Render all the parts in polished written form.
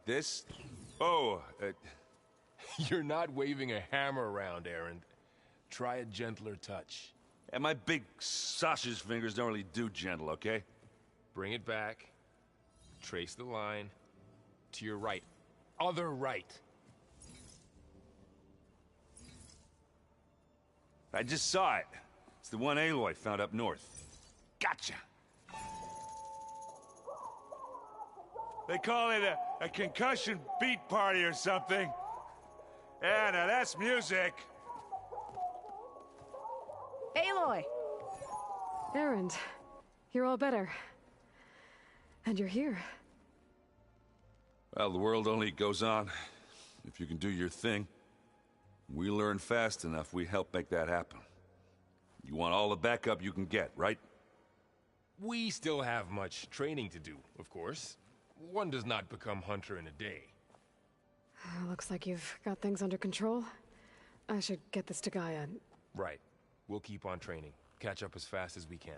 this? Oh, You're not waving a hammer around, Erend. Try a gentler touch. and my big sausage fingers don't really do gentle, okay? Bring it back. Trace the line. To your right. Other right. I just saw it. It's the one Aloy found up north. Gotcha! They call it a concussion beat party or something. Yeah, now that's music. Aloy! Erend, you're all better. And you're here. Well, the world only goes on if you can do your thing. We learn fast enough, we help make that happen. You want all the backup you can get, right? We still have much training to do, of course. One does not become hunter in a day. Looks like you've got things under control. I should get this to Gaia. Right. We'll keep on training. Catch up as fast as we can.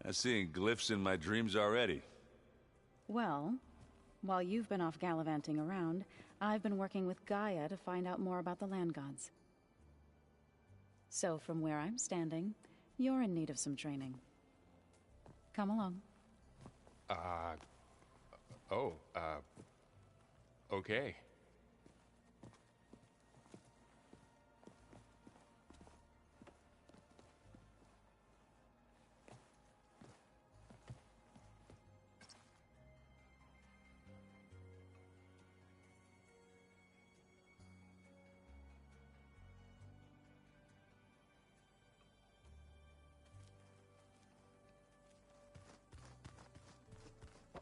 I'm seeing glyphs in my dreams already. Well, while you've been off gallivanting around, I've been working with Gaia to find out more about the land gods. So from where I'm standing, you're in need of some training. Come along. Okay.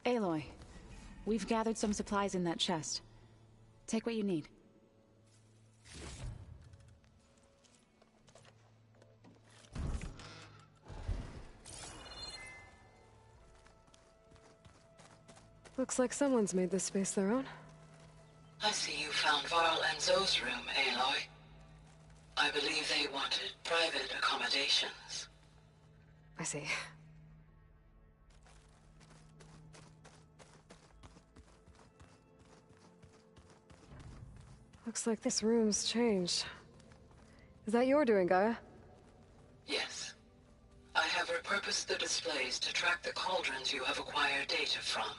Aloy, we've gathered some supplies in that chest. Take what you need. Looks like someone's made this space their own. I see you found Varl and Zoe's room, Aloy. I believe they wanted private accommodations. I see. Looks like this room's changed. Is that your doing, Gaia? Yes. I have repurposed the displays to track the cauldrons you have acquired data from.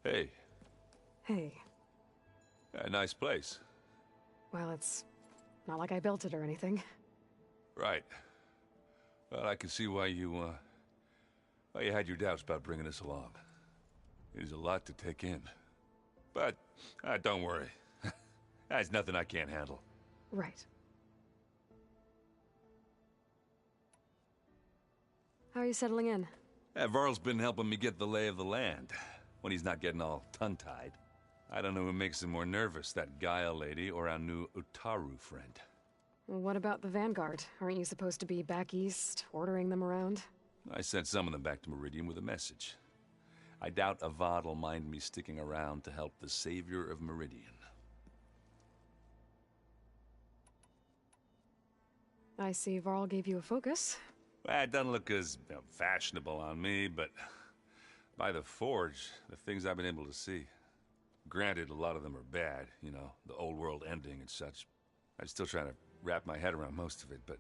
Hey, Hey. a nice place. Well, it's not like I built it or anything. Right. Well, I can see why you had your doubts about bringing us along. It is a lot to take in. But, don't worry. That's nothing I can't handle. Right. How are you settling in? Varl's been helping me get the lay of the land, when he's not getting all tongue-tied. I don't know who makes him more nervous, that Gaia lady or our new Utaru friend. What about the Vanguard? Aren't you supposed to be back east, ordering them around? I sent some of them back to Meridian with a message. I doubt Avad will mind me sticking around to help the savior of Meridian. I see Varl gave you a focus. Well, it doesn't look as fashionable on me, but by the Forge, the things I've been able to see. Granted, a lot of them are bad, you know, the old world ending and such. I'm still trying to wrap my head around most of it, but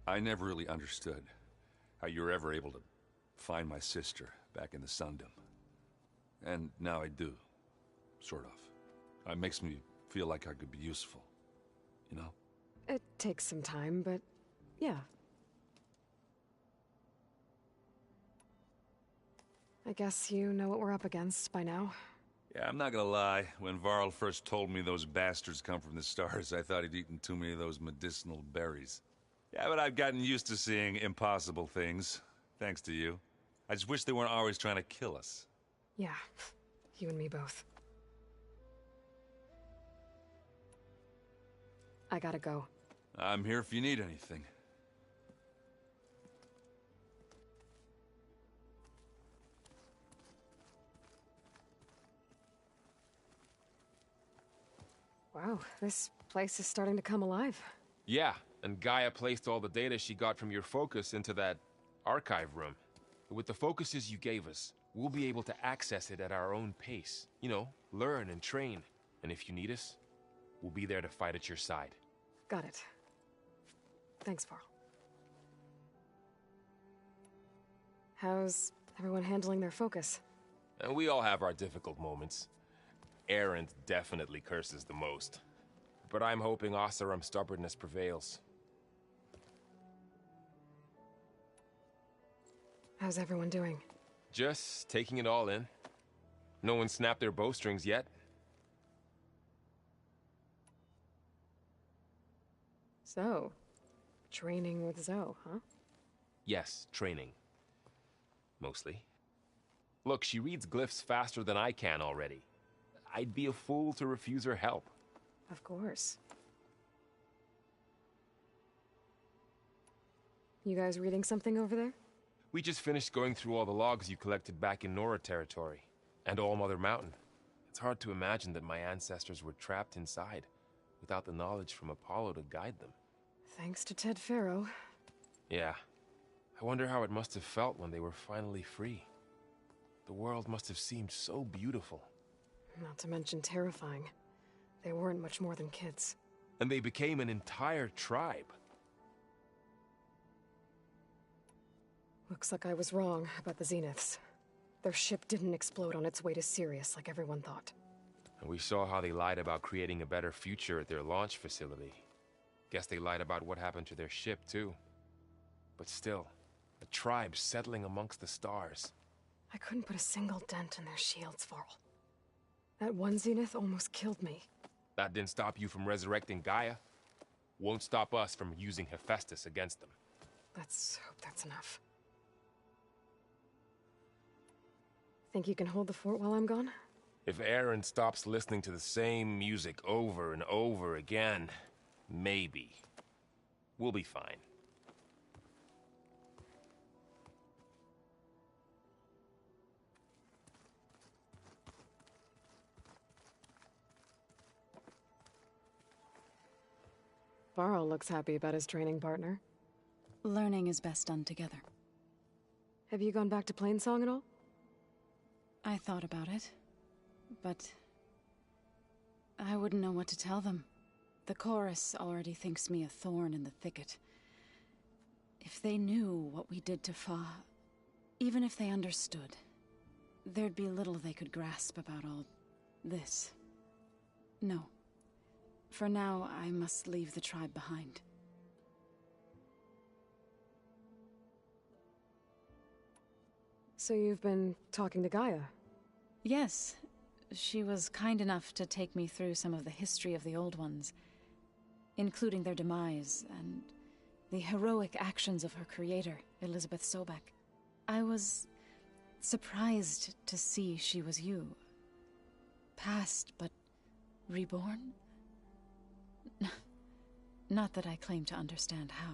I never really understood how you were ever able to find my sister back in the Sundom. And now I do, sort of. It makes me feel like I could be useful, you know? It takes some time, but yeah. I guess you know what we're up against by now. Yeah, I'm not gonna lie. When Varl first told me those bastards come from the stars, I thought he'd eaten too many of those medicinal berries. Yeah, but I've gotten used to seeing impossible things, thanks to you. I just wish they weren't always trying to kill us. Yeah, you and me both. I gotta go. I'm here if you need anything. Wow, this place is starting to come alive. Yeah, and Gaia placed all the data she got from your focus into that archive room. With the focuses you gave us, we'll be able to access it at our own pace. You know, learn and train. And if you need us, we'll be there to fight at your side. Got it. Thanks, Varl. How's everyone handling their focus? And we all have our difficult moments. Erend definitely curses the most. But I'm hoping Oseram's stubbornness prevails. How's everyone doing? Just taking it all in. No one snapped their bowstrings yet. So, training with Zoe, huh? Yes, training. Mostly. Look, she reads glyphs faster than I can already. I'd be a fool to refuse her help. Of course. You guys reading something over there? We just finished going through all the logs you collected back in Nora territory, and All Mother Mountain. It's hard to imagine that my ancestors were trapped inside, without the knowledge from Apollo to guide them. Thanks to Ted Faro. Yeah. I wonder how it must have felt when they were finally free. The world must have seemed so beautiful. Not to mention terrifying. They weren't much more than kids. And they became an entire tribe. Looks like I was wrong about the Zeniths. Their ship didn't explode on its way to Sirius like everyone thought. And we saw how they lied about creating a better future at their launch facility. Guess they lied about what happened to their ship, too. But still, a tribe settling amongst the stars. I couldn't put a single dent in their shields, Varl. That one Zenith almost killed me. That didn't stop you from resurrecting Gaia. Won't stop us from using Hephaestus against them. Let's hope that's enough. Think you can hold the fort while I'm gone? If Erend stops listening to the same music over and over again, maybe. We'll be fine. Varl looks happy about his training partner. Learning is best done together. Have you gone back to Plainsong at all? I thought about it, but I wouldn't know what to tell them. The chorus already thinks me a thorn in the thicket. If they knew what we did to Fa, even if they understood, there'd be little they could grasp about all this. No. For now, I must leave the tribe behind. So you've been talking to Gaia? Yes. She was kind enough to take me through some of the history of the Old Ones, including their demise and the heroic actions of her creator, Elizabeth Sobek. I was surprised to see she was you. Past, but reborn? Not that I claim to understand how.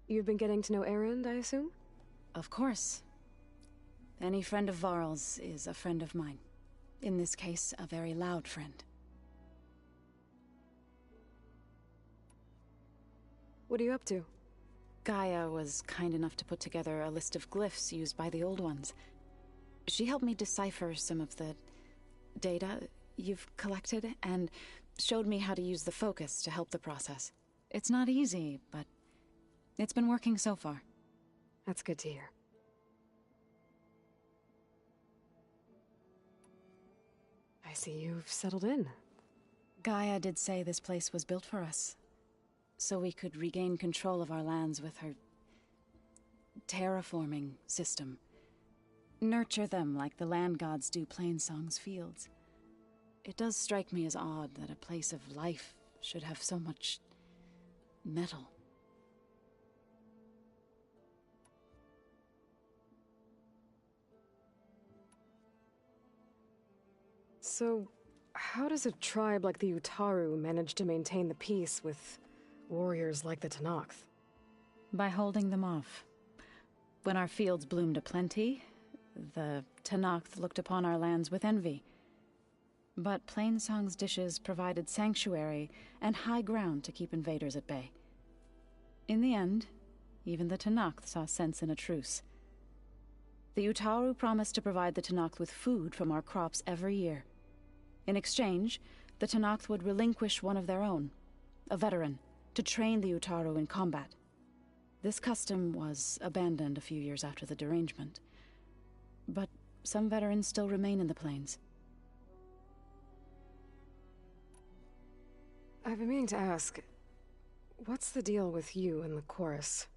You've been getting to know Erend, I assume? Of course. Any friend of Varl's is a friend of mine. In this case, a very loud friend. What are you up to? Gaia was kind enough to put together a list of glyphs used by the Old Ones. She helped me decipher some of the data you've collected, and showed me how to use the focus to help the process. It's not easy, but it's been working so far. That's good to hear. I see you've settled in. Gaia did say this place was built for us, so we could regain control of our lands with her terraforming system. Nurture them like the land gods do Plainsong's fields. It does strike me as odd that a place of life should have so much metal. So, how does a tribe like the Utaru manage to maintain the peace with warriors like the Tenakth? By holding them off. When our fields bloomed aplenty, the Tenakth looked upon our lands with envy. But Plainsong's dishes provided sanctuary and high ground to keep invaders at bay. In the end, even the Tenakth saw sense in a truce. The Utaru promised to provide the Tenakth with food from our crops every year. In exchange, the Tenakth would relinquish one of their own, a veteran, to train the Utaru in combat. This custom was abandoned a few years after the derangement. But some veterans still remain in the plains. I've been meaning to ask, what's the deal with you and the chorus?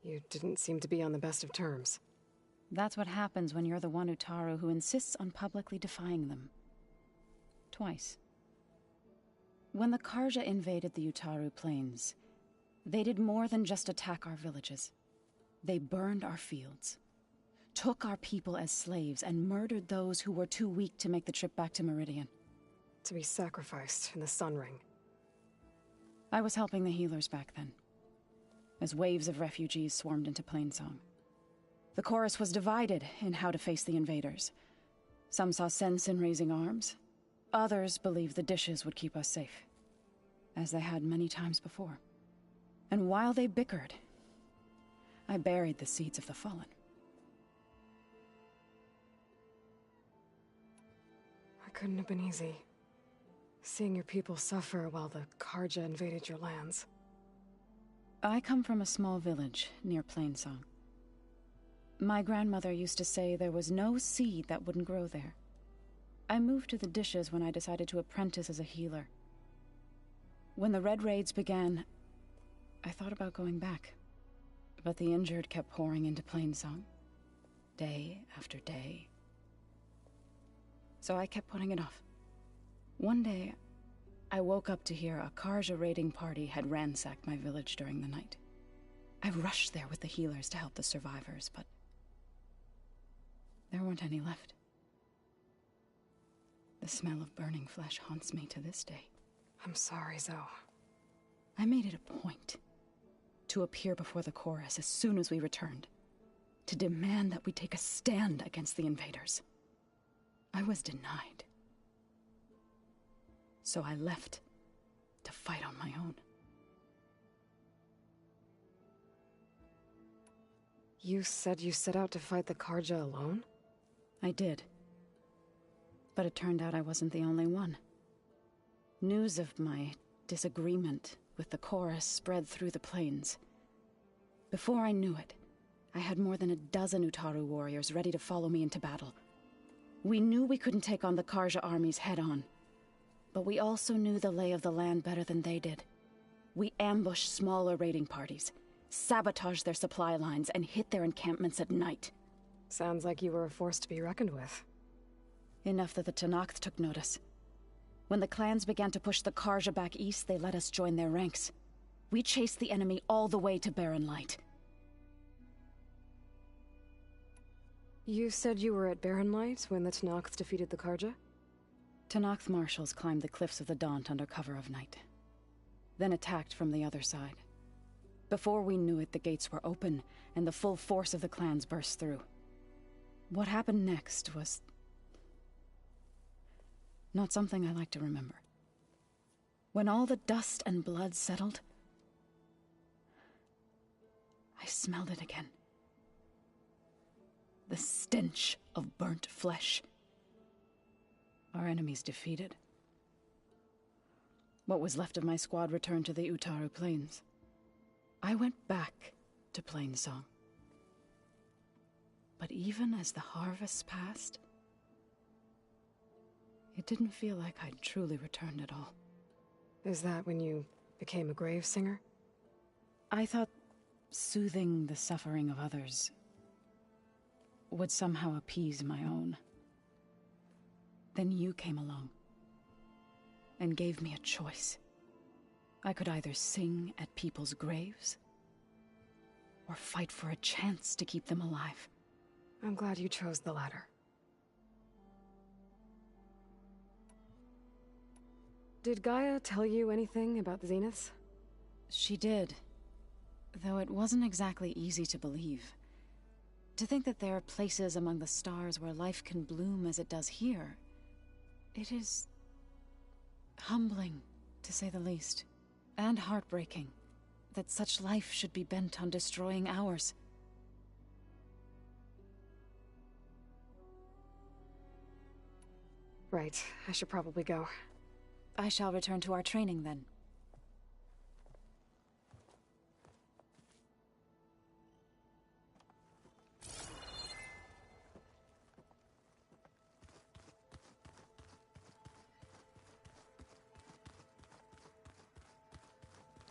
You didn't seem to be on the best of terms. That's what happens when you're the one Utaru who insists on publicly defying them. Twice. When the Carja invaded the Utaru plains, they did more than just attack our villages. They burned our fields, took our people as slaves, and murdered those who were too weak to make the trip back to Meridian. To be sacrificed in the Sun Ring. I was helping the healers back then, as waves of refugees swarmed into Plainsong. The chorus was divided in how to face the invaders. Some saw sense in raising arms. Others believed the dishes would keep us safe, as they had many times before. And while they bickered, I buried the seeds of the fallen. It couldn't have been easy. Seeing your people suffer while the Carja invaded your lands. I come from a small village near Plainsong. My grandmother used to say there was no seed that wouldn't grow there. I moved to the dishes when I decided to apprentice as a healer. When the Red Raids began, I thought about going back. But the injured kept pouring into Plainsong, day after day. So I kept putting it off. One day, I woke up to hear a Carja raiding party had ransacked my village during the night. I rushed there with the healers to help the survivors, but there weren't any left. The smell of burning flesh haunts me to this day. I'm sorry, Zoe. I made it a point to appear before the chorus as soon as we returned, to demand that we take a stand against the invaders. I was denied. So I left to fight on my own. You said you set out to fight the Carja alone? I did. But it turned out I wasn't the only one. News of my disagreement with the chorus spread through the plains. Before I knew it, I had more than a dozen Utaru warriors ready to follow me into battle. We knew we couldn't take on the Karja armies head-on, but we also knew the lay of the land better than they did. We ambushed smaller raiding parties, sabotaged their supply lines, and hit their encampments at night. Sounds like you were a force to be reckoned with. Enough that the Tenakth took notice. When the clans began to push the Karja back east, they let us join their ranks. We chased the enemy all the way to Barren Light. You said you were at Barren Light when the Tenakth defeated the Karja? Tenakth marshals climbed the cliffs of the Daunt under cover of night, then attacked from the other side. Before we knew it, the gates were open, and the full force of the clans burst through. What happened next was not something I like to remember. When all the dust and blood settled, I smelled it again. The stench of burnt flesh. Our enemies defeated. What was left of my squad returned to the Utaru Plains. I went back to Plainsong. But even as the harvest passed, it didn't feel like I'd truly returned at all. Is that when you became a grave singer? I thought soothing the suffering of others would somehow appease my own. Then you came along and gave me a choice. I could either sing at people's graves or fight for a chance to keep them alive. I'm glad you chose the latter. Did Gaia tell you anything about the Zeniths? She did, though it wasn't exactly easy to believe. To think that there are places among the stars where life can bloom as it does here, it is humbling, to say the least, and heartbreaking that such life should be bent on destroying ours. Right, I should probably go. I shall return to our training then.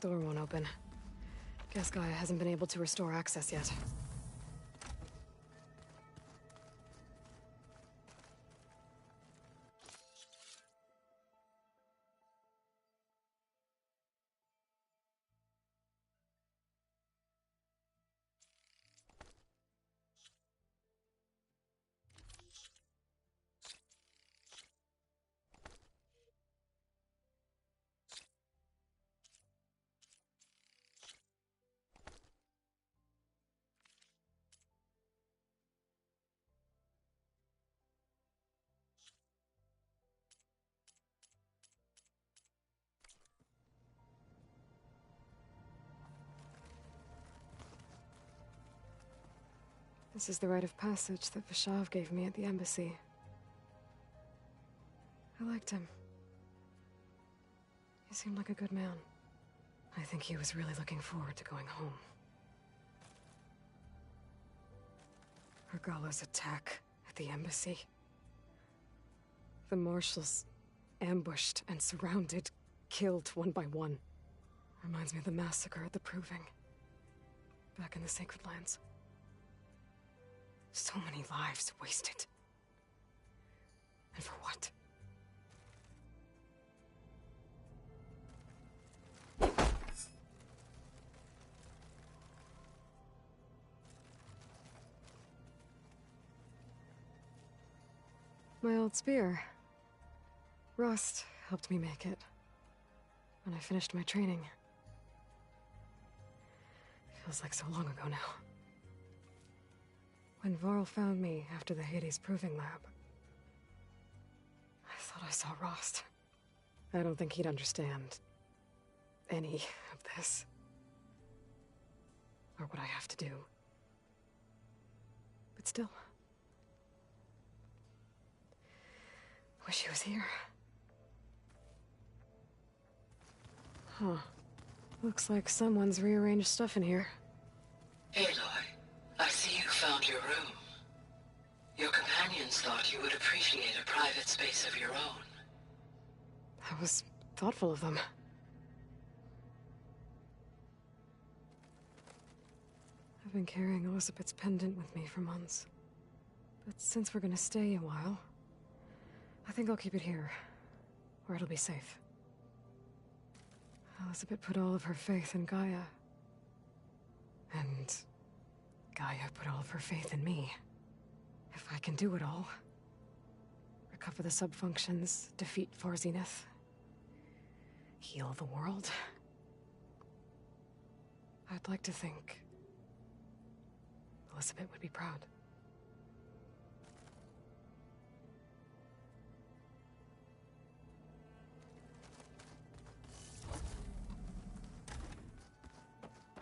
Door won't open. Guess Gaia hasn't been able to restore access yet. This is the rite of passage that Vishav gave me at the embassy. I liked him. He seemed like a good man. I think he was really looking forward to going home. Regala's attack at the embassy. The marshals ambushed and surrounded, killed one by one. Reminds me of the massacre at the Proving. Back in the Sacred Lands. So many lives wasted. And for what? My old spear. Rust helped me make it. When I finished my training. Feels like so long ago now. When Varl found me after the Hades Proving Lab, I thought I saw Rost. I don't think he'd understand any of this. Or what I have to do. But still. Wish he was here. Huh. Looks like someone's rearranged stuff in here. Aloy, I see you found your room. Your companions thought you would appreciate a private space of your own. That was thoughtful of them. I've been carrying Elizabeth's pendant with me for months. But since we're gonna stay a while, I think I'll keep it here, where it'll be safe. Elizabeth put all of her faith in Gaia. And Gaia put all of her faith in me. If I can do it all, recover the subfunctions, defeat For Zenith, heal the world, I'd like to think Elizabeth would be proud.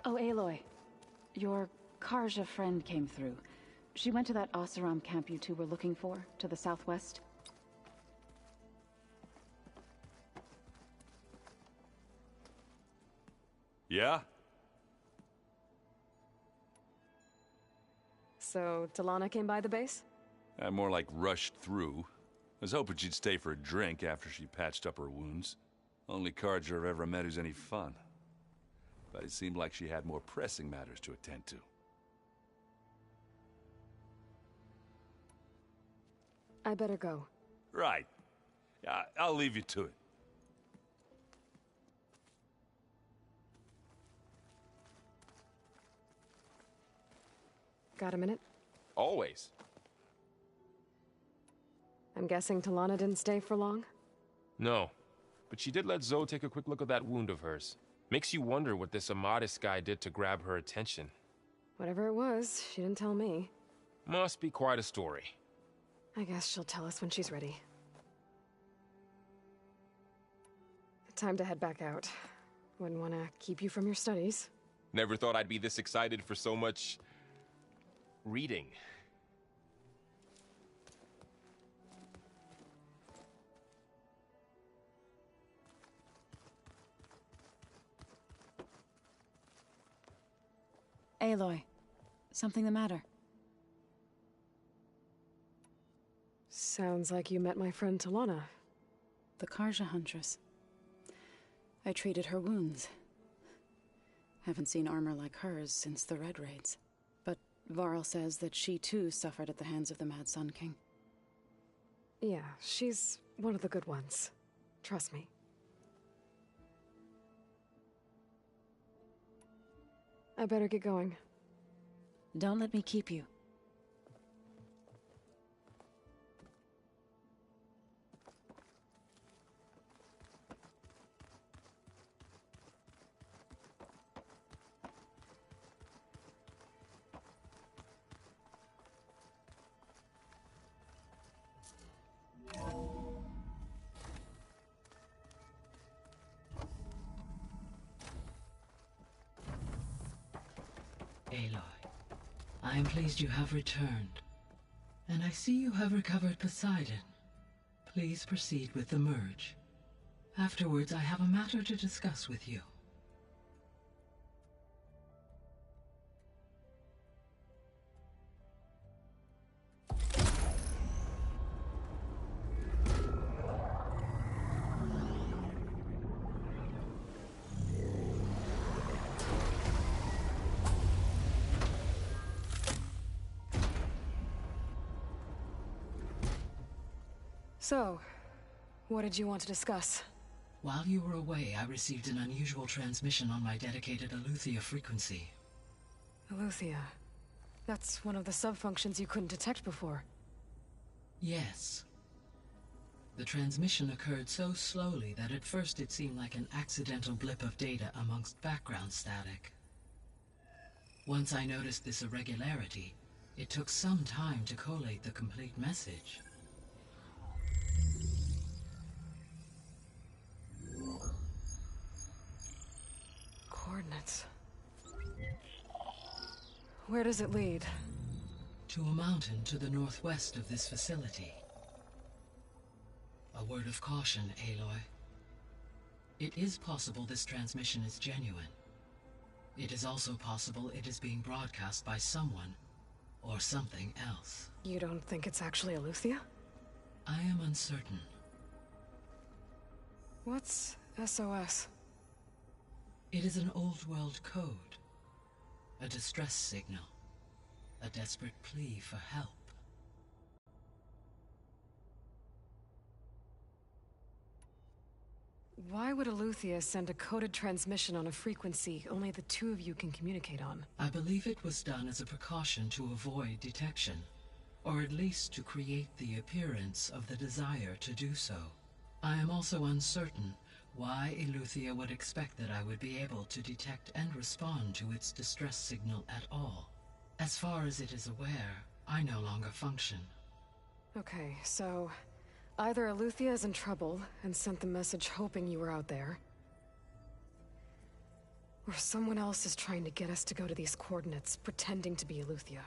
Oh, Aloy. Your Karja friend came through. She went to that Oseram camp you two were looking for, to the southwest. Yeah? So, Talana came by the base? More like rushed through. I was hoping she'd stay for a drink after she patched up her wounds. Only Karja I've ever met who's any fun. But it seemed like she had more pressing matters to attend to. I better go. Right. I'll leave you to it. Got a minute? Always. I'm guessing Talana didn't stay for long? No. But she did let Zoe take a quick look at that wound of hers. Makes you wonder what this Amadis guy did to grab her attention. Whatever it was, she didn't tell me. Must be quite a story. I guess she'll tell us when she's ready. Time to head back out. Wouldn't want to keep you from your studies. Never thought I'd be this excited for so much reading. Aloy, something the matter? Sounds like you met my friend Talana. The Karja Huntress. I treated her wounds. Haven't seen armor like hers since the Red Raids. But Varl says that she too suffered at the hands of the Mad Sun King. Yeah, she's one of the good ones. Trust me. I better get going. Don't let me keep you. Aloy, I am pleased you have returned. And I see you have recovered Poseidon. Please proceed with the merge. Afterwards, I have a matter to discuss with you. So, what did you want to discuss? While you were away, I received an unusual transmission on my dedicated Eleuthia frequency. Eleuthia. That's one of the subfunctions you couldn't detect before. Yes. The transmission occurred so slowly that at first it seemed like an accidental blip of data amongst background static. Once I noticed this irregularity, it took some time to collate the complete message. Coordinates. Where does it lead? To a mountain to the northwest of this facility. A word of caution, Aloy. It is possible this transmission is genuine. It is also possible it is being broadcast by someone or something else. You don't think it's actually Eleuthia? I am uncertain. What's SOS? It is an old-world code. A distress signal. A desperate plea for help. Why would Eleuthia send a coded transmission on a frequency only the two of you can communicate on? I believe it was done as a precaution to avoid detection, or at least to create the appearance of the desire to do so. I am also uncertain why Eleuthia would expect that I would be able to detect and respond to its distress signal at all. As far as it is aware, I no longer function. Okay, so either Eleuthia is in trouble and sent the message hoping you were out there, or someone else is trying to get us to go to these coordinates, pretending to be Eleuthia.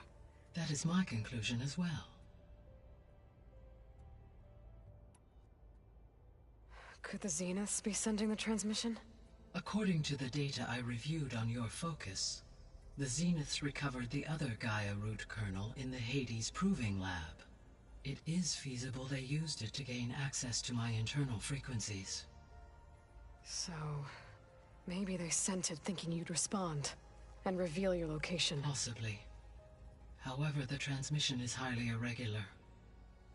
That is my conclusion as well. Could the Zeniths be sending the transmission? According to the data I reviewed on your focus, the Zeniths recovered the other Gaia root kernel in the Hades Proving Lab. It is feasible they used it to gain access to my internal frequencies. So, maybe they sent it thinking you'd respond, and reveal your location. Possibly. However, the transmission is highly irregular.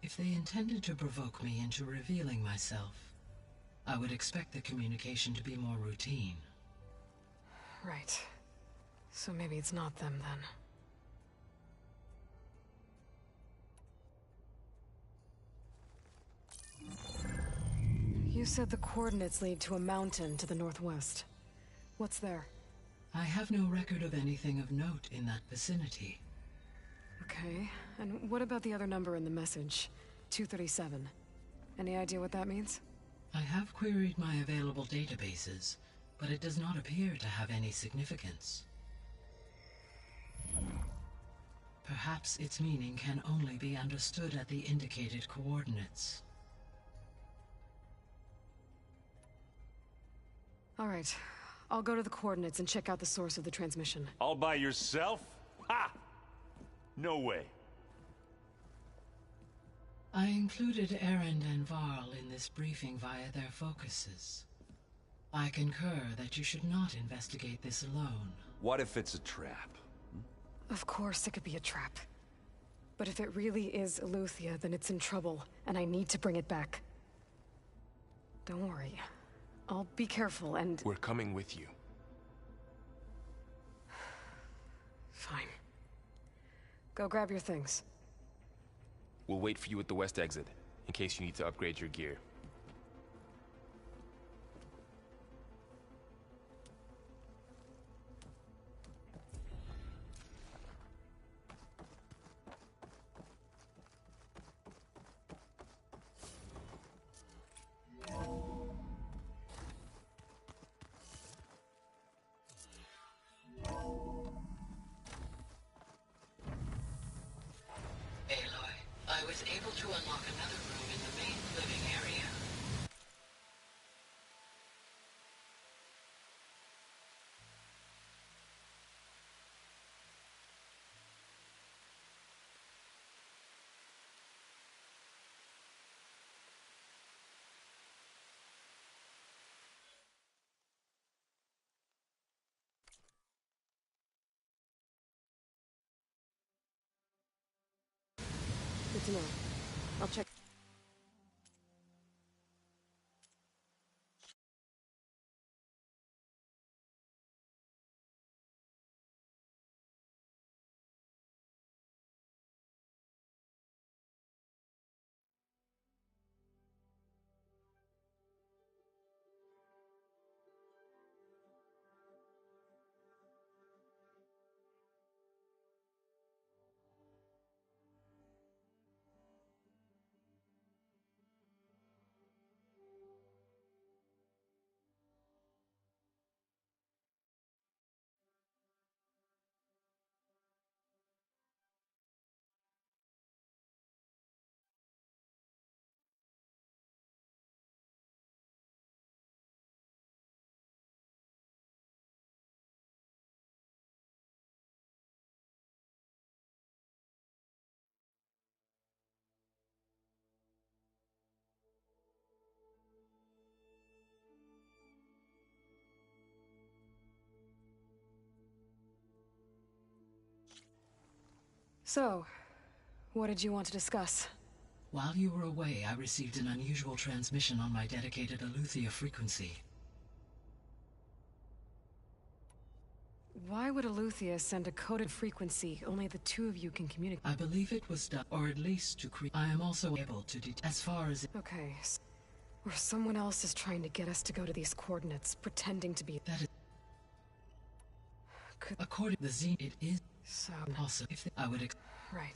If they intended to provoke me into revealing myself, I would expect the communication to be more routine. Right. So maybe it's not them then. You said the coordinates lead to a mountain to the northwest. What's there? I have no record of anything of note in that vicinity. Okay, and what about the other number in the message? 237. Any idea what that means? I have queried my available databases, but it does not appear to have any significance. Perhaps its meaning can only be understood at the indicated coordinates. All right, I'll go to the coordinates and check out the source of the transmission. All by yourself? Ha! No way. I included Erend and Varl in this briefing via their focuses. I concur that you should not investigate this alone. What if it's a trap? Of course it could be a trap. But if it really is Eleuthia, then it's in trouble, and I need to bring it back. Don't worry. I'll be careful and... We're coming with you. Fine. Go grab your things. We'll wait for you at the west exit, in case you need to upgrade your gear. I was able to unlock another room in the main living area. Good to know. I'll check. So, what did you want to discuss? While you were away, I received an unusual transmission on my dedicated Aletheia frequency. Why would Aletheia send a coded frequency only the two of you can communicate? I believe it was done, or at least to create. I am also able to as far as Okay, or someone else is trying to get us to go to these coordinates, pretending to be... that is. Could... According to the Zine, it is So... possible. If I would. Right.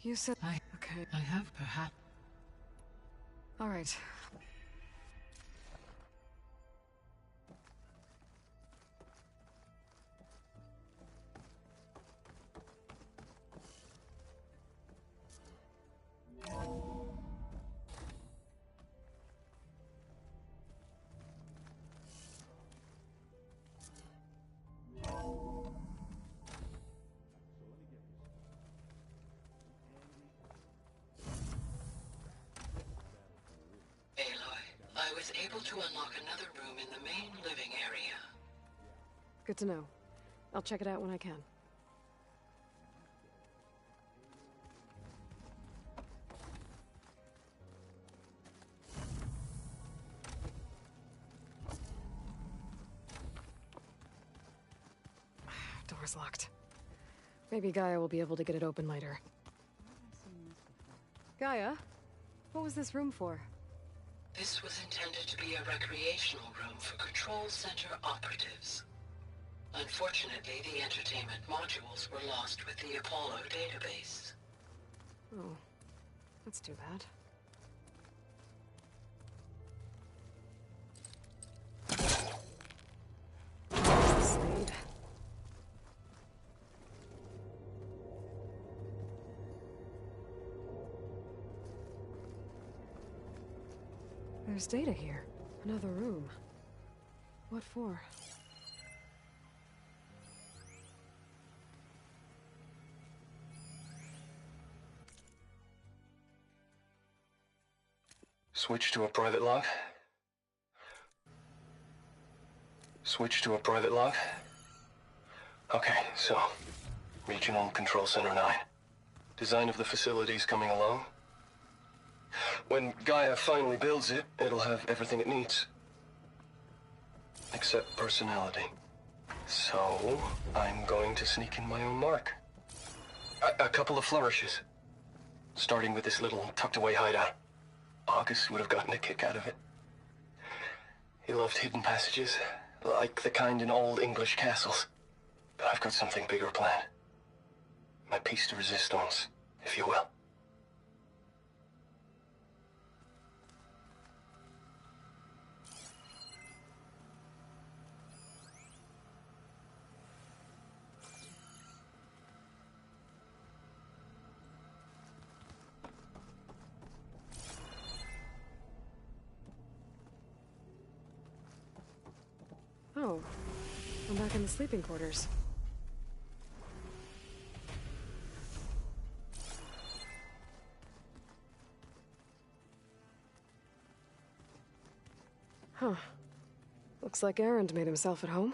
You said... Okay. I have perhaps. Alright. I was able to unlock another room in the main living area. Good to know. I'll check it out when I can. Door's locked. Maybe Gaia will be able to get it open later. Gaia? What was this room for? This was intended to be a recreational room for Control Center operatives. Unfortunately, the entertainment modules were lost with the Apollo database. Oh, that's too bad. There's the Slade. There's data here. Another room. What for? Switch to a private log. Switch to a private log. Okay, so... Regional Control Center 9. Design of the facility's coming along. When Gaia finally builds it, it'll have everything it needs. Except personality. So, I'm going to sneak in my own mark. A couple of flourishes. Starting with this little tucked-away hideout. August would have gotten a kick out of it. He loved hidden passages, like the kind in old English castles. But I've got something bigger planned. My piece de resistance, if you will. Oh, I'm back in the sleeping quarters. Huh. Looks like Erend made himself at home.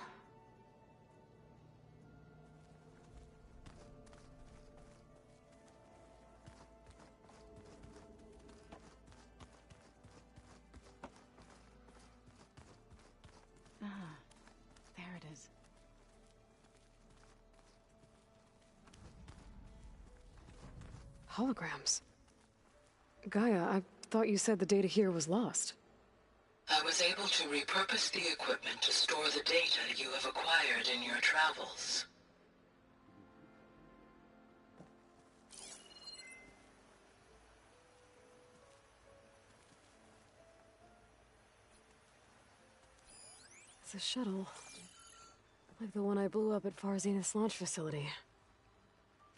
There it is. Holograms. Gaia, I thought you said the data here was lost. I was able to repurpose the equipment to store the data you have acquired in your travels. It's a shuttle. Like the one I blew up at Far Zenith's launch facility.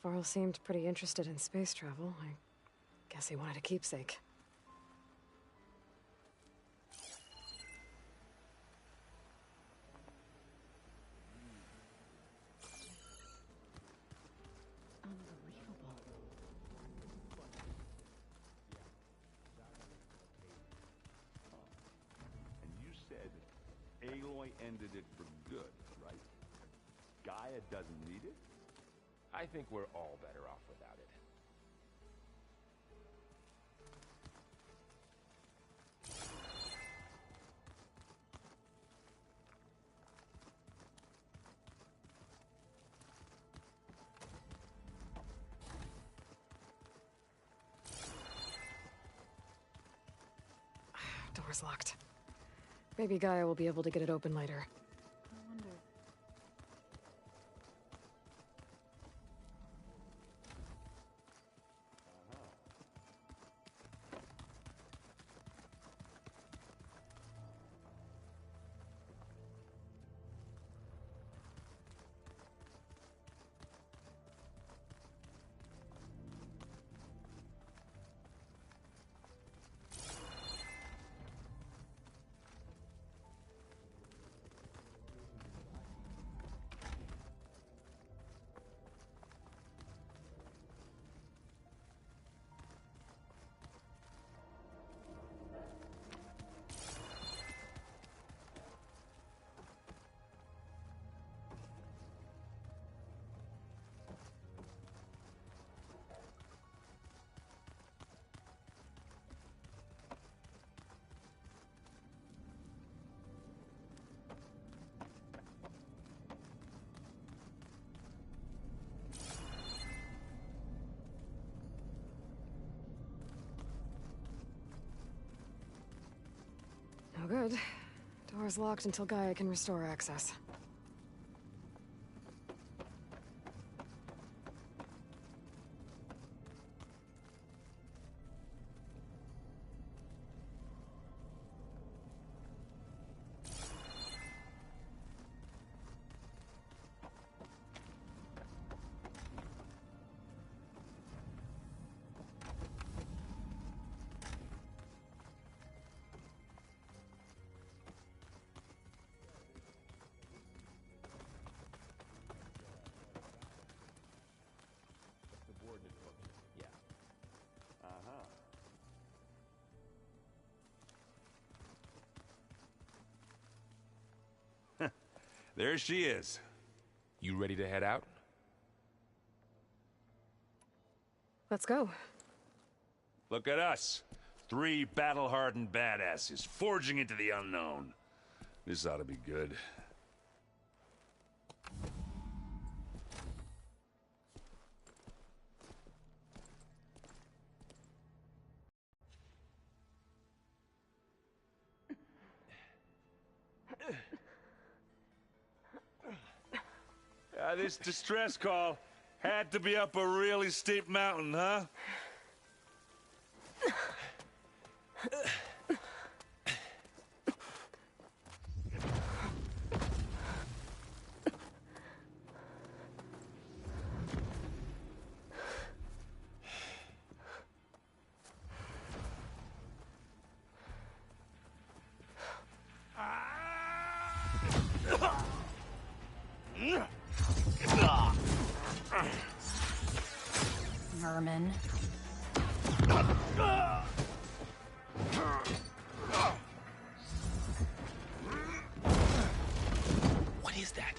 Varl seemed pretty interested in space travel. I guess he wanted a keepsake. Unbelievable. And you said Aloy ended it for good, right? Gaia doesn't need it? I think we're all better off without it. Door's locked. Maybe Gaia will be able to get it open later. I wonder. No good. Door's locked until Gaia can restore access. There she is. You ready to head out? Let's go. Look at us. 3 battle-hardened badasses forging into the unknown. This ought to be good. This distress call had to be up a really steep mountain, huh? Vermin. What is that?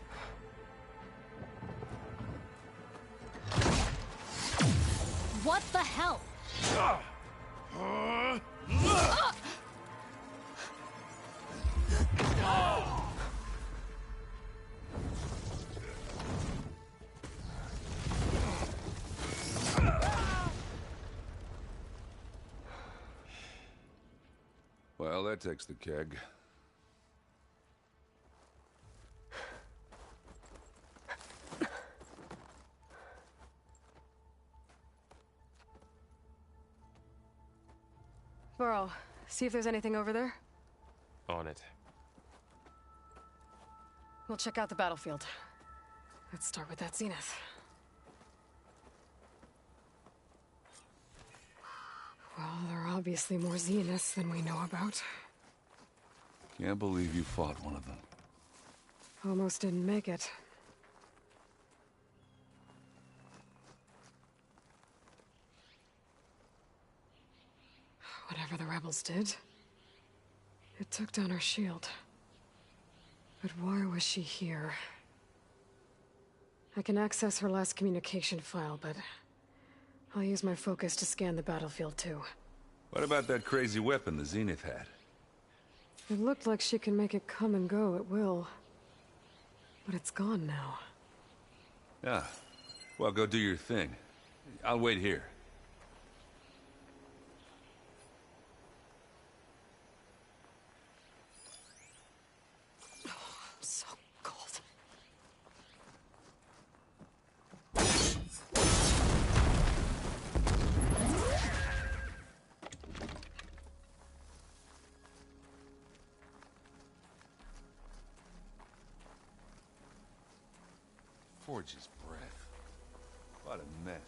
What the hell? Well, that takes the keg. Burrow, see if there's anything over there. On it. We'll check out the battlefield. Let's start with that zenith. Well, there are obviously more zeniths than we know about. Can't believe you fought one of them. Almost didn't make it. Whatever the rebels did, it took down our shield. But why was she here? I can access her last communication file, but I'll use my focus to scan the battlefield too. What about that crazy weapon the Zenith had? It looked like she can make it come and go at will. But it's gone now. Yeah. Well, go do your thing. I'll wait here. I'm so cold. Forge's breath. What a mess.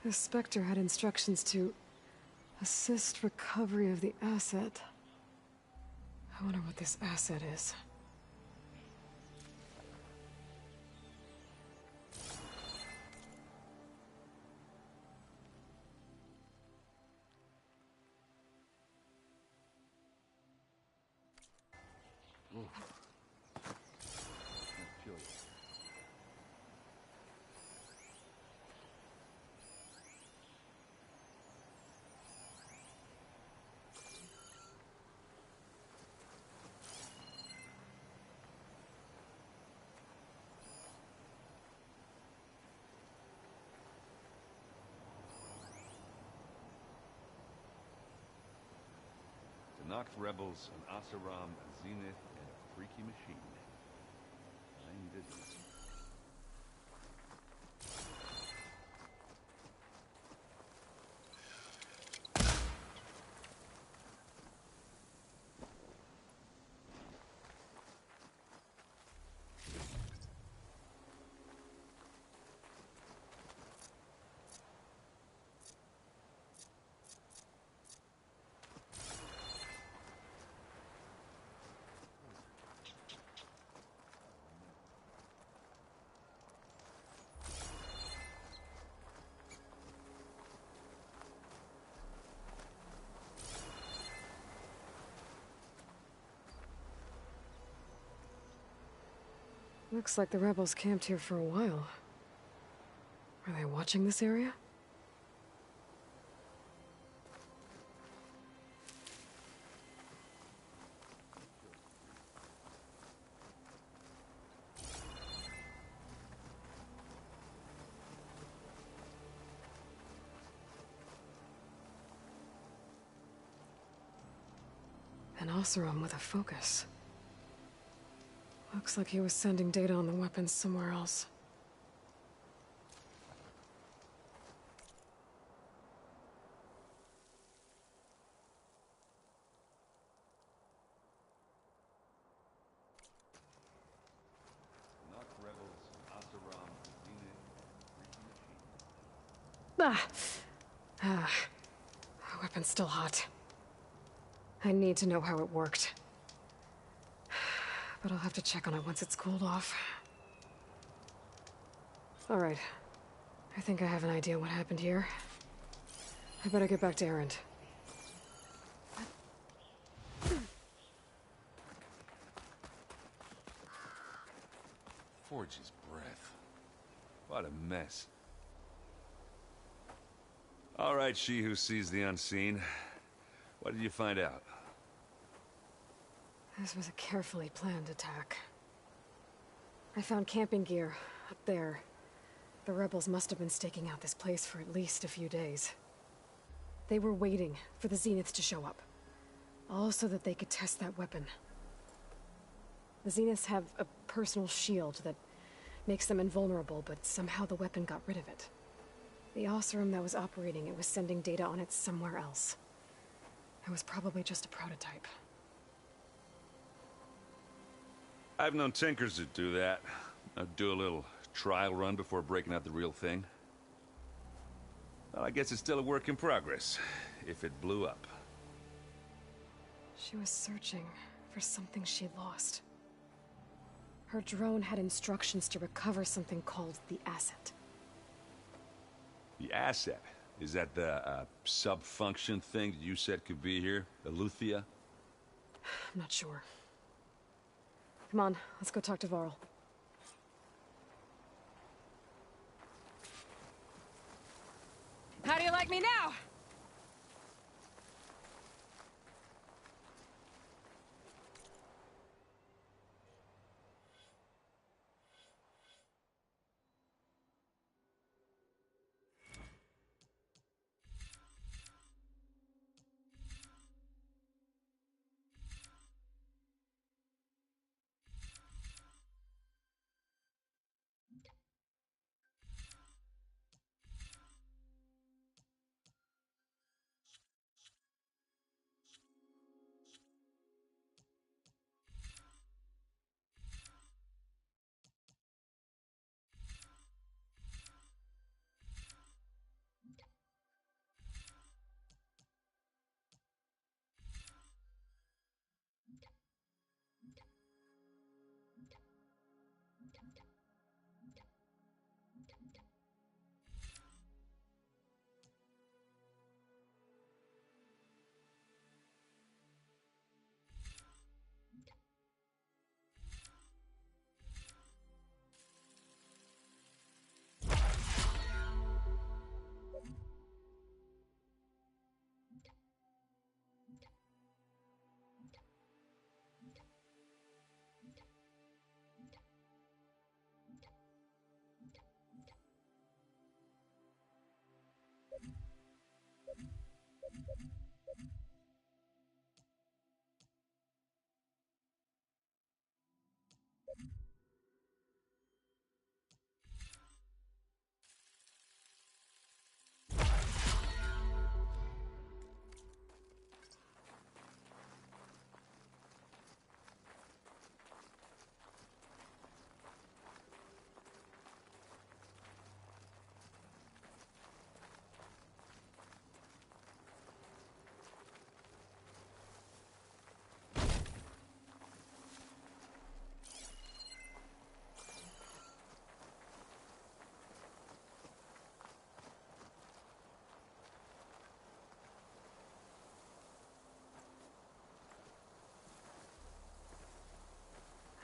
The Spectre had instructions to assist recovery of the asset. I wonder what this asset is. Tenakth rebels, an Oseram, a Zenith, and a freaky machine. Fine business. Looks like the rebels camped here for a while. Are they watching this area? An Oseram with a focus. Looks like he was sending data on the weapons somewhere else. Tenakth rebels, Oseram, Zenith, freaky machine. The weapon's still hot. I need to know how it worked. But I'll have to check on it once it's cooled off. Alright. I think I have an idea what happened here. I better get back to Erend. Forge's breath. What a mess. All right, she who sees the unseen. What did you find out? This was a carefully planned attack. I found camping gear up there. The rebels must have been staking out this place for at least a few days. They were waiting for the Zeniths to show up. All so that they could test that weapon. The Zeniths have a personal shield that makes them invulnerable, but somehow the weapon got rid of it. The Oseram that was operating it was sending data on it somewhere else. It was probably just a prototype. I've known tinkers that do that. I'd do a little trial run before breaking out the real thing. Well, I guess it's still a work in progress, if it blew up. She was searching for something she lost. Her drone had instructions to recover something called the Asset. The asset? Is that the sub-function thing that you said could be here? Eleuthia? I'm not sure. Come on, let's go talk to Varl. How do you like me now?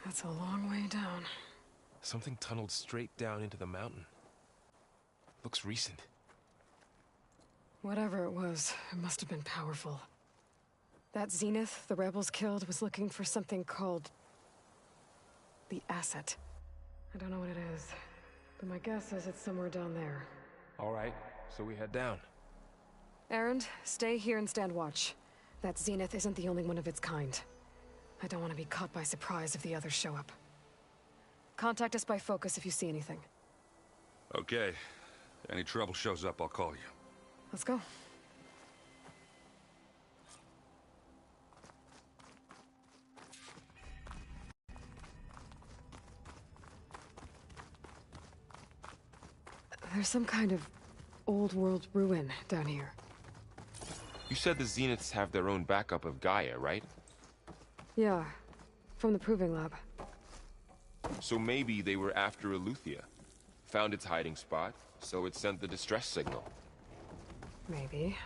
That's a long way down. Something tunneled straight down into the mountain. Looks recent. Whatever it was, it must have been powerful. That Zenith the rebels killed was looking for something called the Asset. I don't know what it is, but my guess is it's somewhere down there. All right, so we head down. Erend, stay here and stand watch. That Zenith isn't the only one of its kind. I don't want to be caught by surprise if the others show up. Contact us by focus if you see anything. Okay. Any trouble shows up, I'll call you. Let's go. There's some kind of old world ruin down here. You said the Zeniths have their own backup of Gaia, right? Yeah, from the Proving Lab. So maybe they were after Eleuthia. Found its hiding spot, so it sent the distress signal. Maybe.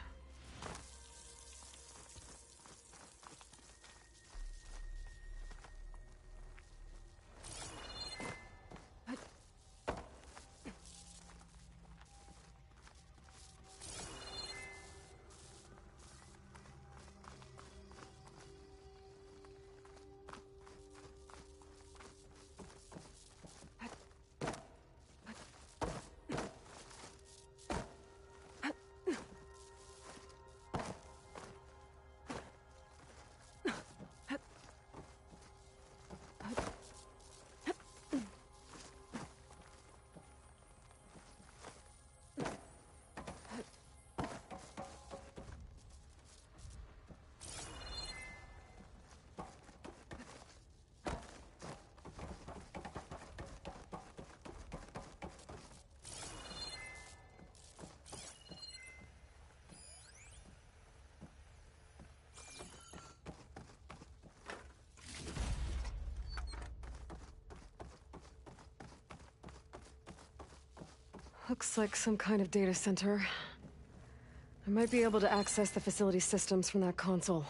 Looks like some kind of data center. I might be able to access the facility systems from that console.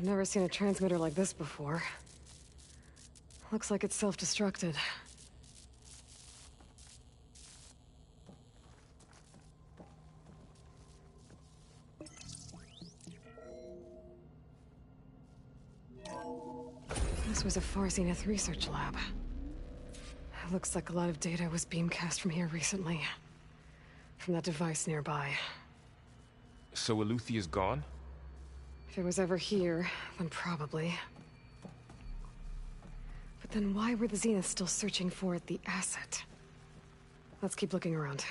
I've never seen a transmitter like this before. Looks like it's self-destructed. This was a Far Zenith research lab. Looks like a lot of data was beamcast from here recently. From that device nearby. So Eleuthea's gone? If it was ever here, then probably. But then why were the Zeniths still searching for the asset? Let's keep looking around.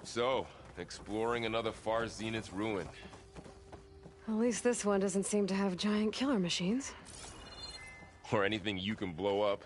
So, exploring another Far Zenith ruin. At least this one doesn't seem to have giant killer machines. Or anything you can blow up.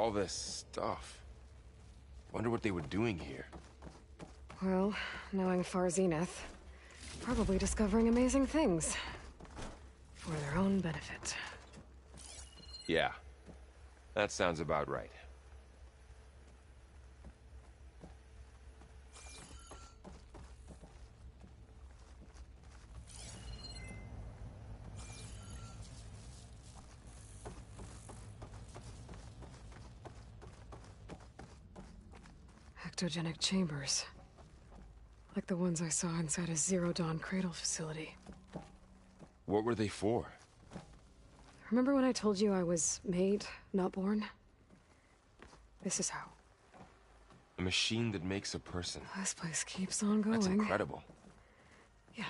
all this stuff. Wonder what they were doing here. Well, knowing Far Zenith, probably discovering amazing things. For their own benefit. Yeah, that sounds about right. Ectogenic chambers. Like the ones I saw inside a Zero Dawn cradle facility. What were they for? Remember when I told you I was made, not born? This is how. A machine that makes a person. This place keeps on going. That's incredible. Yeah.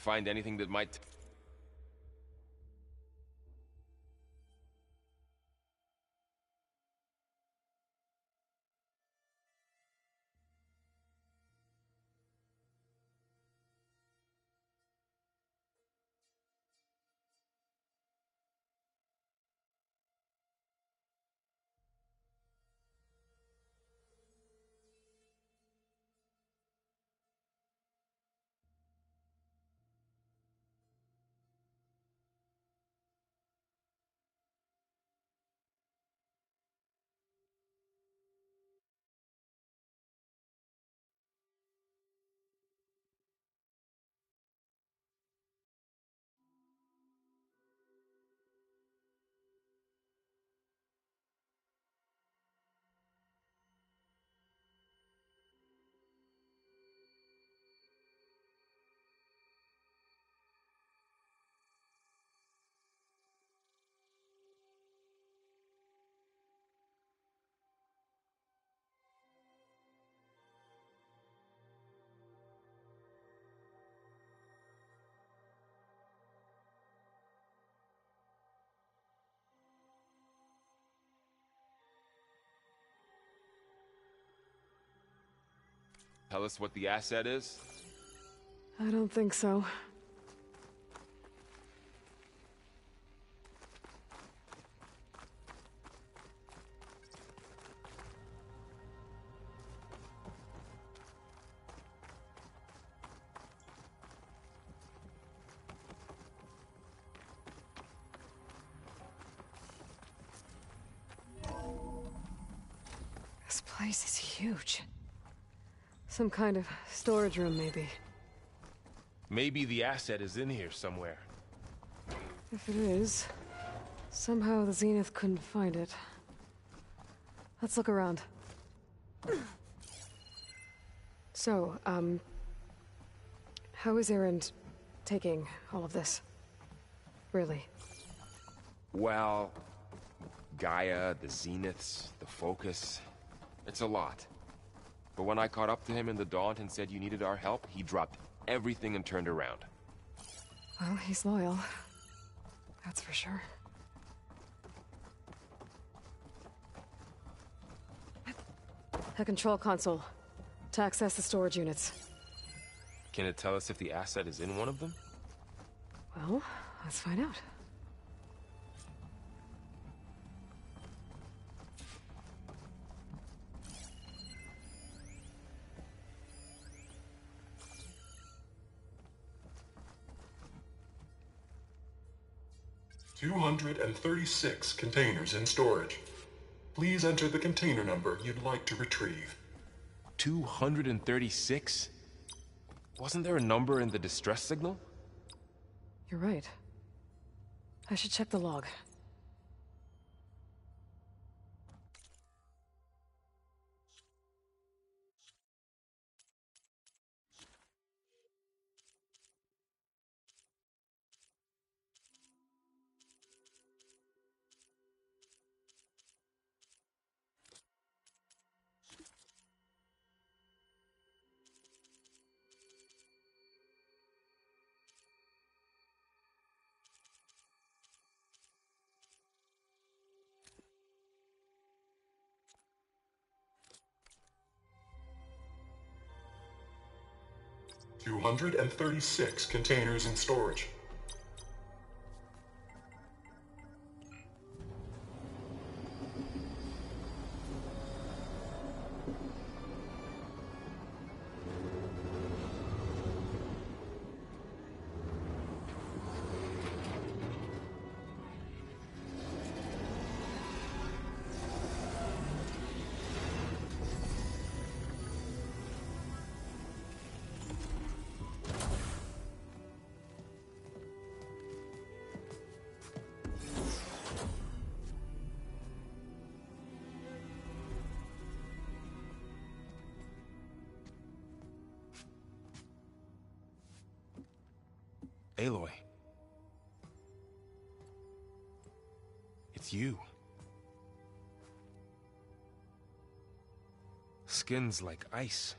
Find anything that might... Tell us what the asset is? I don't think so. This place is huge. Some kind of storage room, maybe. Maybe the asset is in here somewhere. If it is, somehow the Zenith couldn't find it. Let's look around. So, how is Erend taking all of this? Really? Well, Gaia, the Zeniths, the Focus, it's a lot. But when I caught up to him in the Daunt and said you needed our help, he dropped everything and turned around. Well, he's loyal. That's for sure. A control console. To access the storage units. Can it tell us if the asset is in one of them? Well, let's find out. $236 containers in storage. Please enter the container number you'd like to retrieve. 236? Wasn't there a number in the distress signal? You're right. I should check the log. $236 containers in storage. Aloy. It's you. Skin's like ice.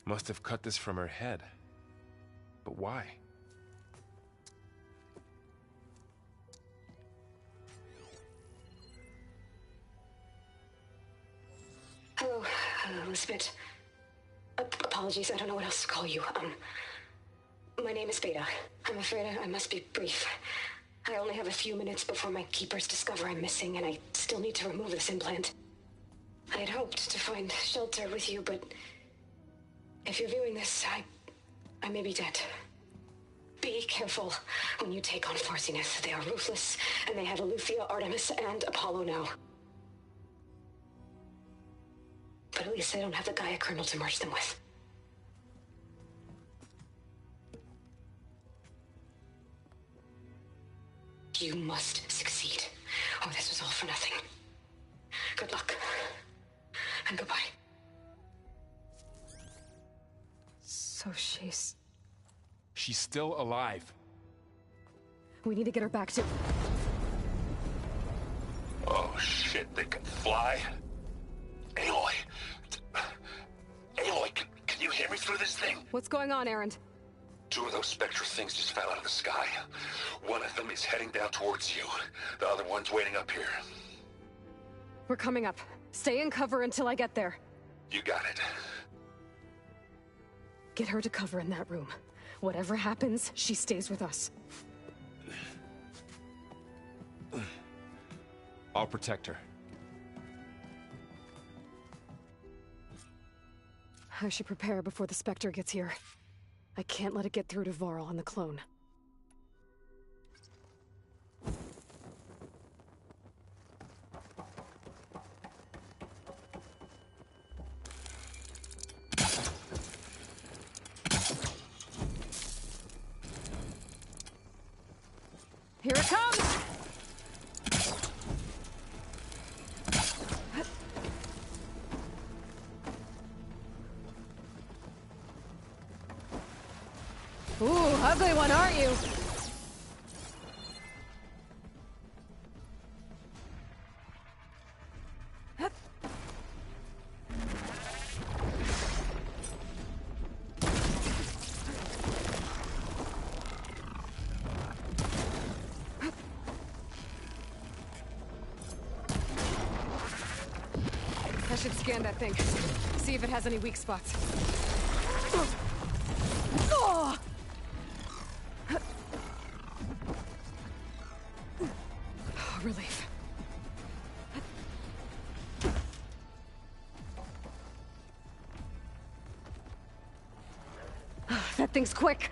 Must have cut this from her head. But why? Hello, Elizabeth. Apologies, I don't know what else to call you. My name is Beta. I'm afraid I must be brief. I only have a few minutes before my keepers discover I'm missing, and I still need to remove this implant. I had hoped to find shelter with you, but if you're viewing this, I may be dead. Be careful when you take on Far Zenith. They are ruthless, and they have Eleuthia, Artemis, and Apollo now. But at least they don't have the Gaia kernel to merge them with. You must succeed, or this was all for nothing. Good luck, and goodbye. So she's... She's still alive. We need to get her back to... Oh shit, they can fly? Aloy! Aloy, can you hear me through this thing? What's going on, Erend? 2 of those Spectre things just fell out of the sky. One of them is heading down towards you. The other one's waiting up here. We're coming up. Stay in cover until I get there. You got it. Get her to cover in that room. Whatever happens, she stays with us. I'll protect her. I should prepare before the Spectre gets here. I can't let it get through to Varl and the clone. Here it comes! Ooh, ugly one, aren't you? I should scan that thing. See if it has any weak spots. Oh! Relief. That thing's quick.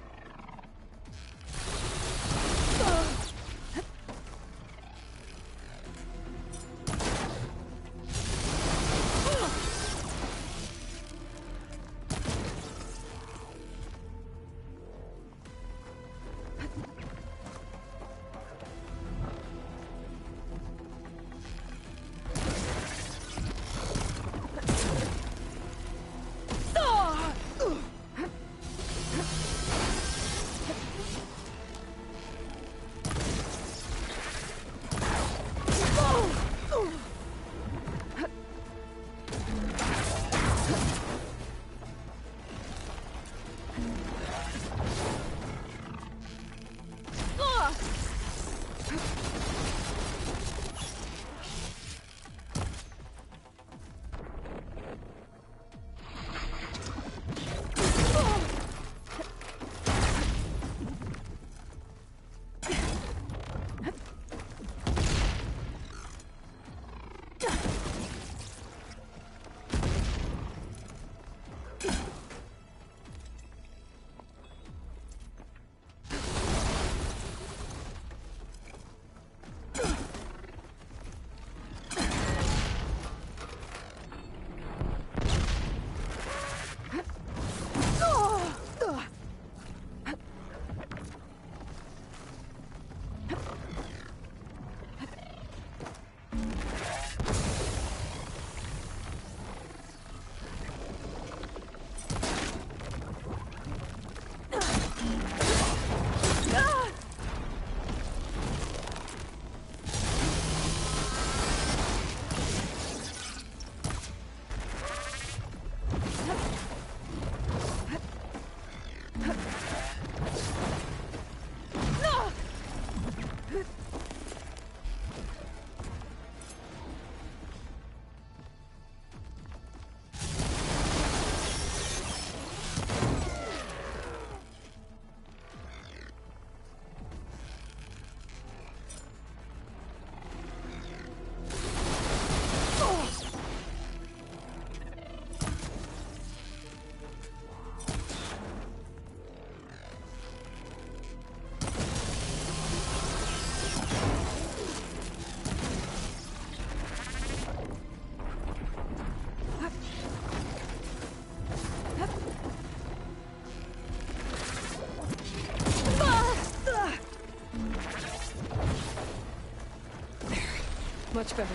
Much better.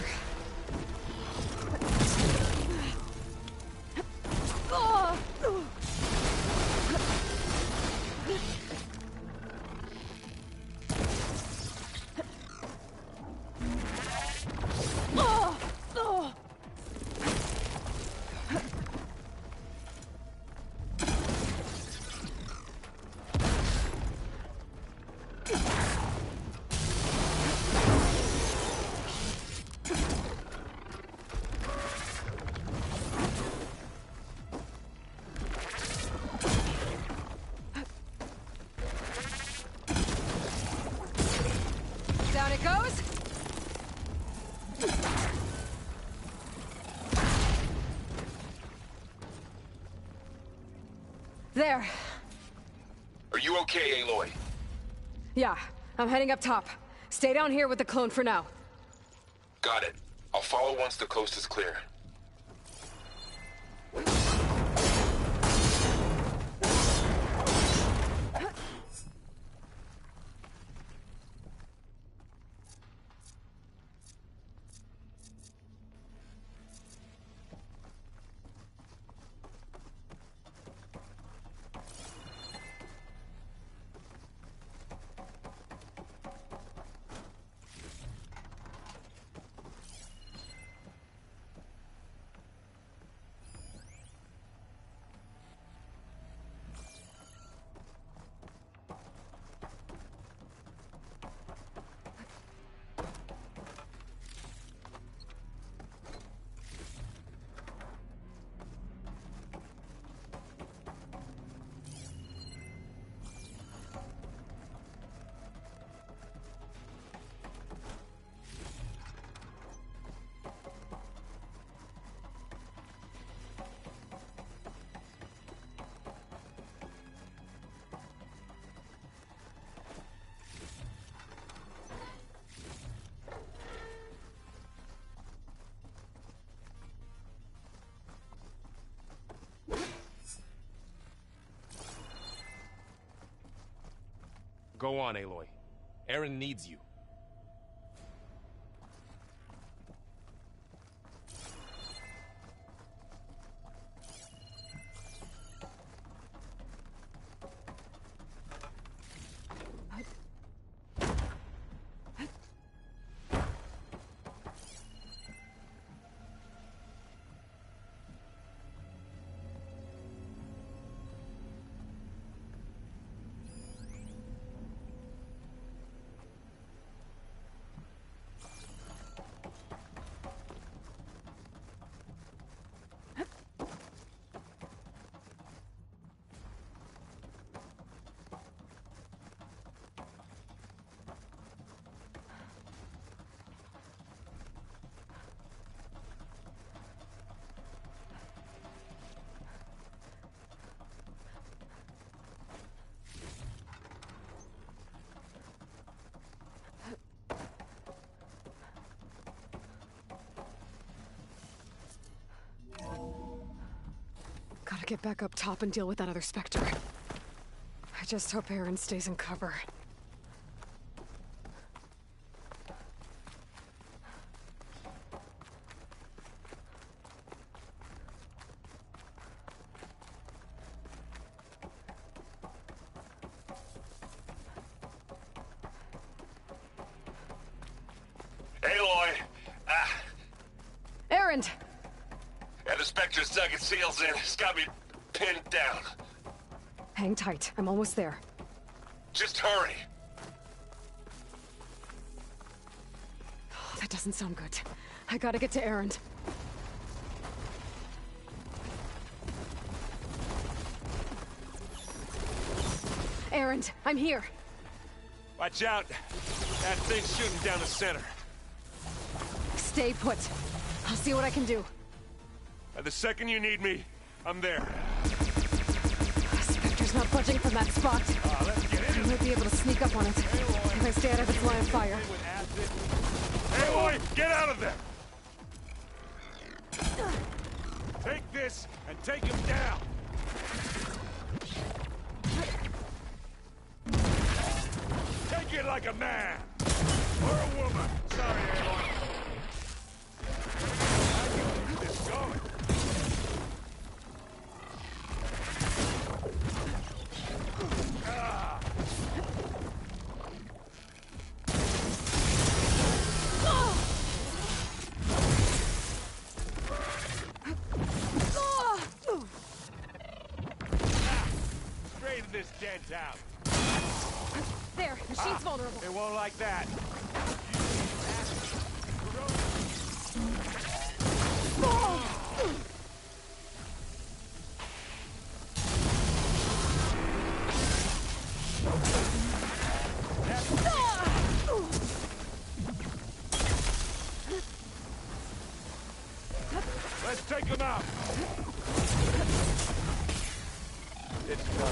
Down it goes. There. Are you okay, Aloy? Yeah, I'm heading up top. Stay down here with the clone for now. Got it. I'll follow once the coast is clear. Go on, Aloy. Erend needs you. Gotta get back up top and deal with that other Spectre. I just hope Erend stays in cover. Aloy! Erend! Yeah, the Spectre's dug its heels in. It's got me pinned down. Hang tight. I'm almost there. Just hurry. Oh, that doesn't sound good. I gotta get to Erend. Erend, I'm here. Watch out. That thing's shooting down the center. Stay put. I'll see what I can do. The second you need me, I'm there. Spectre's not budging from that spot. Let's get in. I might be able to sneak up on it if I stay out of its line of fire. Aloy, get out of there! Take this and take him down. Take it like a man. Or a woman. Sorry, Aloy. this dent out. There, machine's vulnerable. It won't like that. Let's take him out. It's done.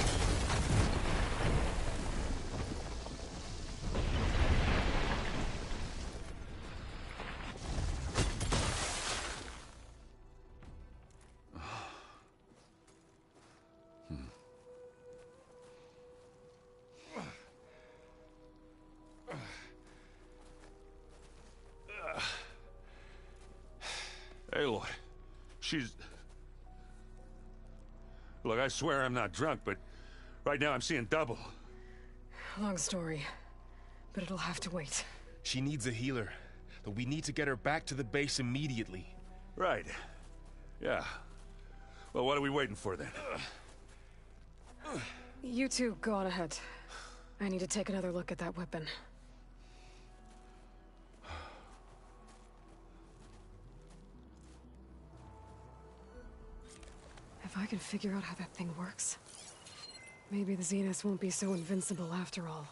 Aloy, she's... Look, I swear I'm not drunk, but right now I'm seeing double. Long story, but it'll have to wait. She needs a healer, but we need to get her back to the base immediately. Right. Yeah. Well, what are we waiting for then? You two go on ahead. I need to take another look at that weapon. If I can figure out how that thing works, maybe the Zeniths won't be so invincible after all.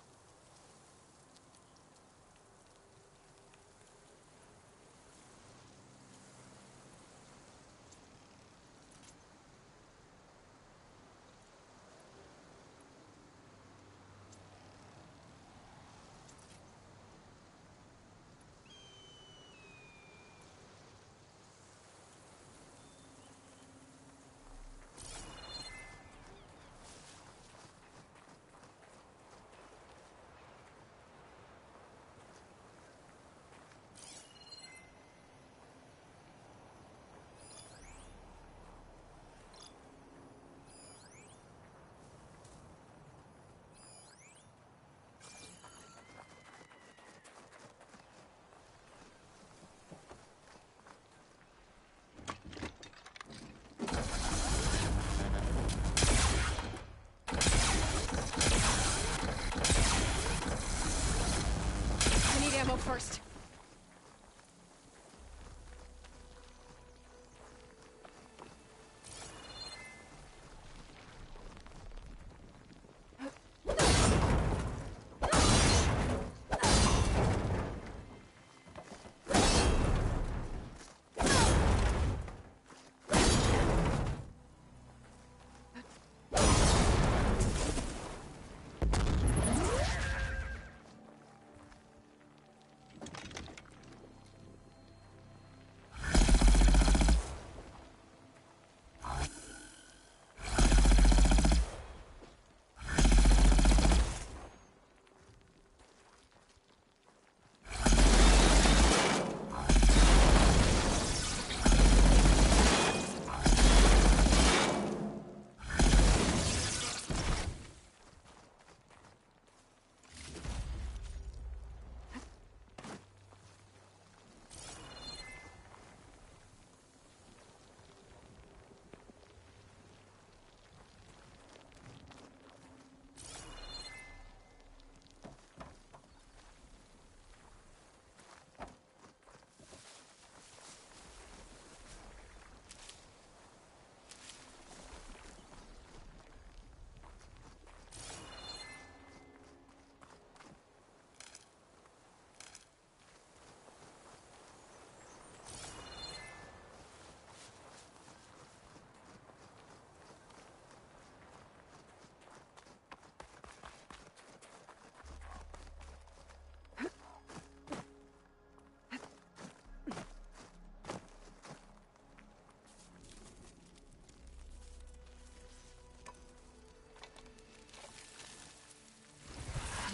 I need ammo first.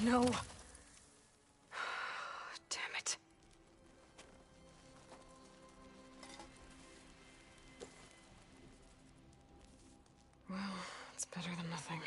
No. Damn it. Well, it's better than nothing.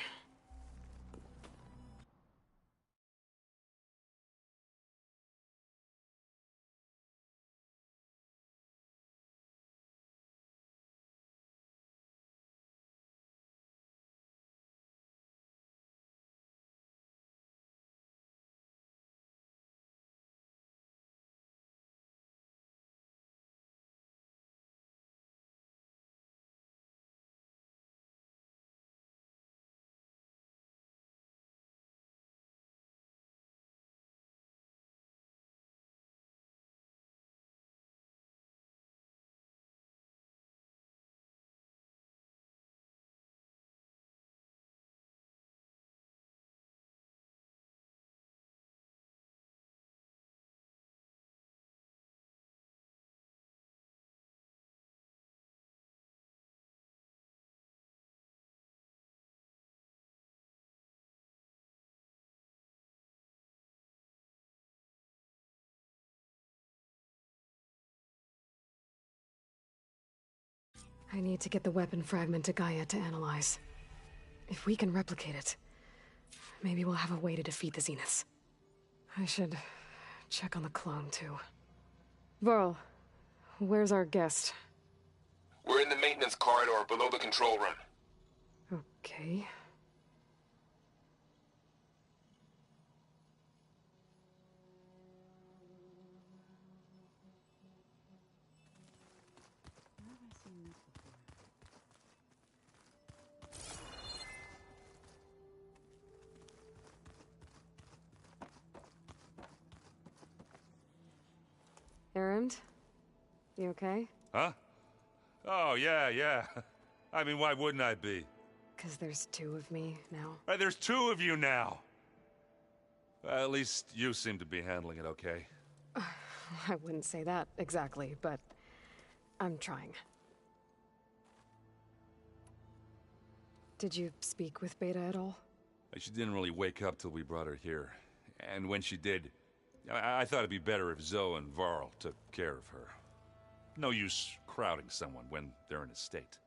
I need to get the weapon fragment to Gaia to analyze. If we can replicate it, maybe we'll have a way to defeat the Zeniths. I should check on the clone, too. Varl, where's our guest? We're in the maintenance corridor below the control room. Okay. Erend? You okay? Huh? Oh, yeah. I mean, why wouldn't I be? 'Cause there's two of me now. Right, there's two of you now. Well, at least you seem to be handling it okay. I wouldn't say that exactly, but I'm trying. Did you speak with Beta at all? She didn't really wake up till we brought her here. And when she did, I thought it'd be better if Zoe and Varl took care of her. No use crowding someone when they're in a state.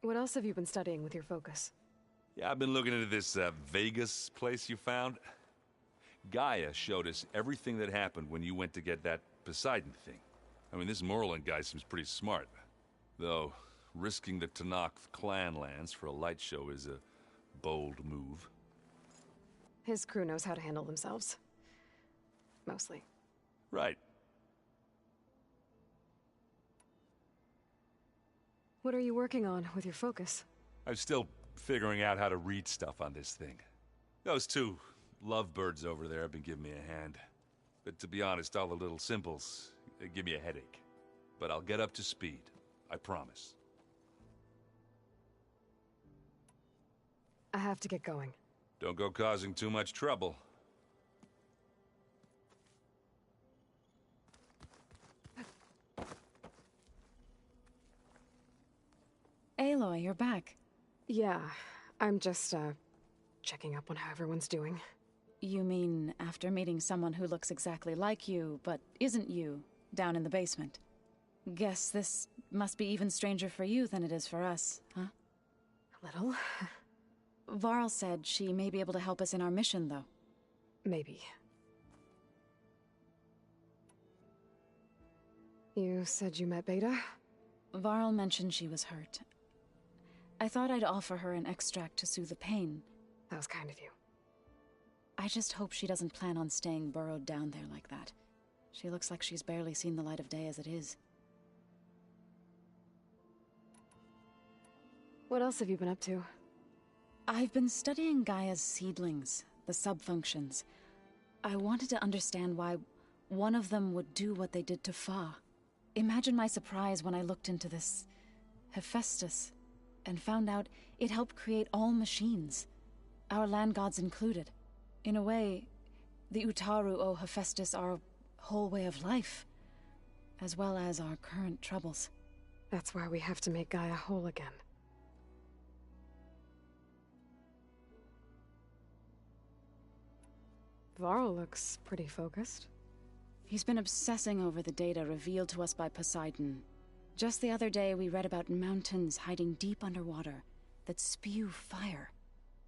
What else have you been studying with your focus? Yeah, I've been looking into this Vegas place you found. Gaia showed us everything that happened when you went to get that Poseidon thing. I mean, this Morlund guy seems pretty smart. Though, risking the Tenakth clan lands for a light show is a bold move. His crew knows how to handle themselves. Mostly. Right. What are you working on with your focus? I'm still figuring out how to read stuff on this thing. Those two lovebirds over there have been giving me a hand. But to be honest, all the little symbols give me a headache. But I'll get up to speed. I promise. I have to get going. Don't go causing too much trouble. Aloy, you're back. Yeah, I'm just, checking up on how everyone's doing. You mean after meeting someone who looks exactly like you, but isn't you, down in the basement? Guess this must be even stranger for you than it is for us, huh? A little. Varl said she may be able to help us in our mission, though. Maybe. You said you met Beta? Varl mentioned she was hurt. I thought I'd offer her an extract to soothe the pain. That was kind of you. I just hope she doesn't plan on staying burrowed down there like that. She looks like she's barely seen the light of day as it is. What else have you been up to? I've been studying Gaia's seedlings, the subfunctions. I wanted to understand why one of them would do what they did to Fa. Imagine my surprise when I looked into this Hephaestus and found out it helped create all machines, our land gods included. In a way, the Utaru owe Hephaestus our whole way of life, as well as our current troubles. That's why we have to make Gaia whole again. Varl looks pretty focused. He's been obsessing over the data revealed to us by Poseidon. Just the other day, we read about mountains hiding deep underwater that spew fire.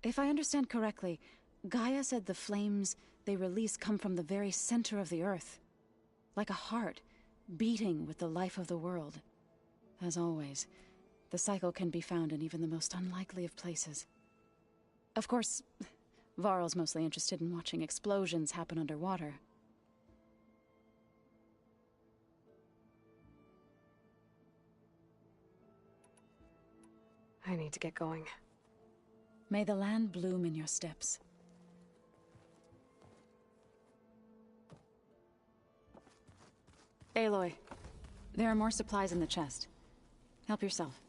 If I understand correctly, Gaia said the flames they release come from the very center of the earth. Like a heart, beating with the life of the world. As always, the cycle can be found in even the most unlikely of places. Of course, Varl's mostly interested in watching explosions happen underwater. I need to get going. May the land bloom in your steps. Aloy, there are more supplies in the chest. Help yourself.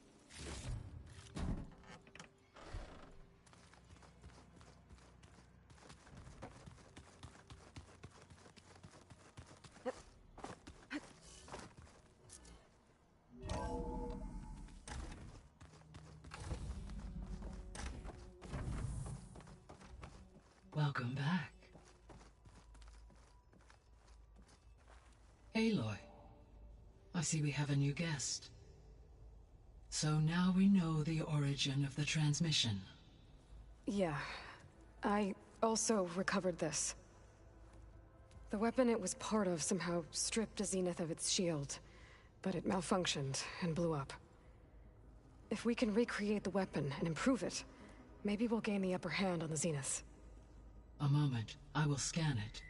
Welcome back. Aloy, I see we have a new guest. So now we know the origin of the transmission. Yeah. I also recovered this. The weapon it was part of somehow stripped Zenith of its shield, but it malfunctioned and blew up. If we can recreate the weapon and improve it, maybe we'll gain the upper hand on the Zenith. A moment. I will scan it.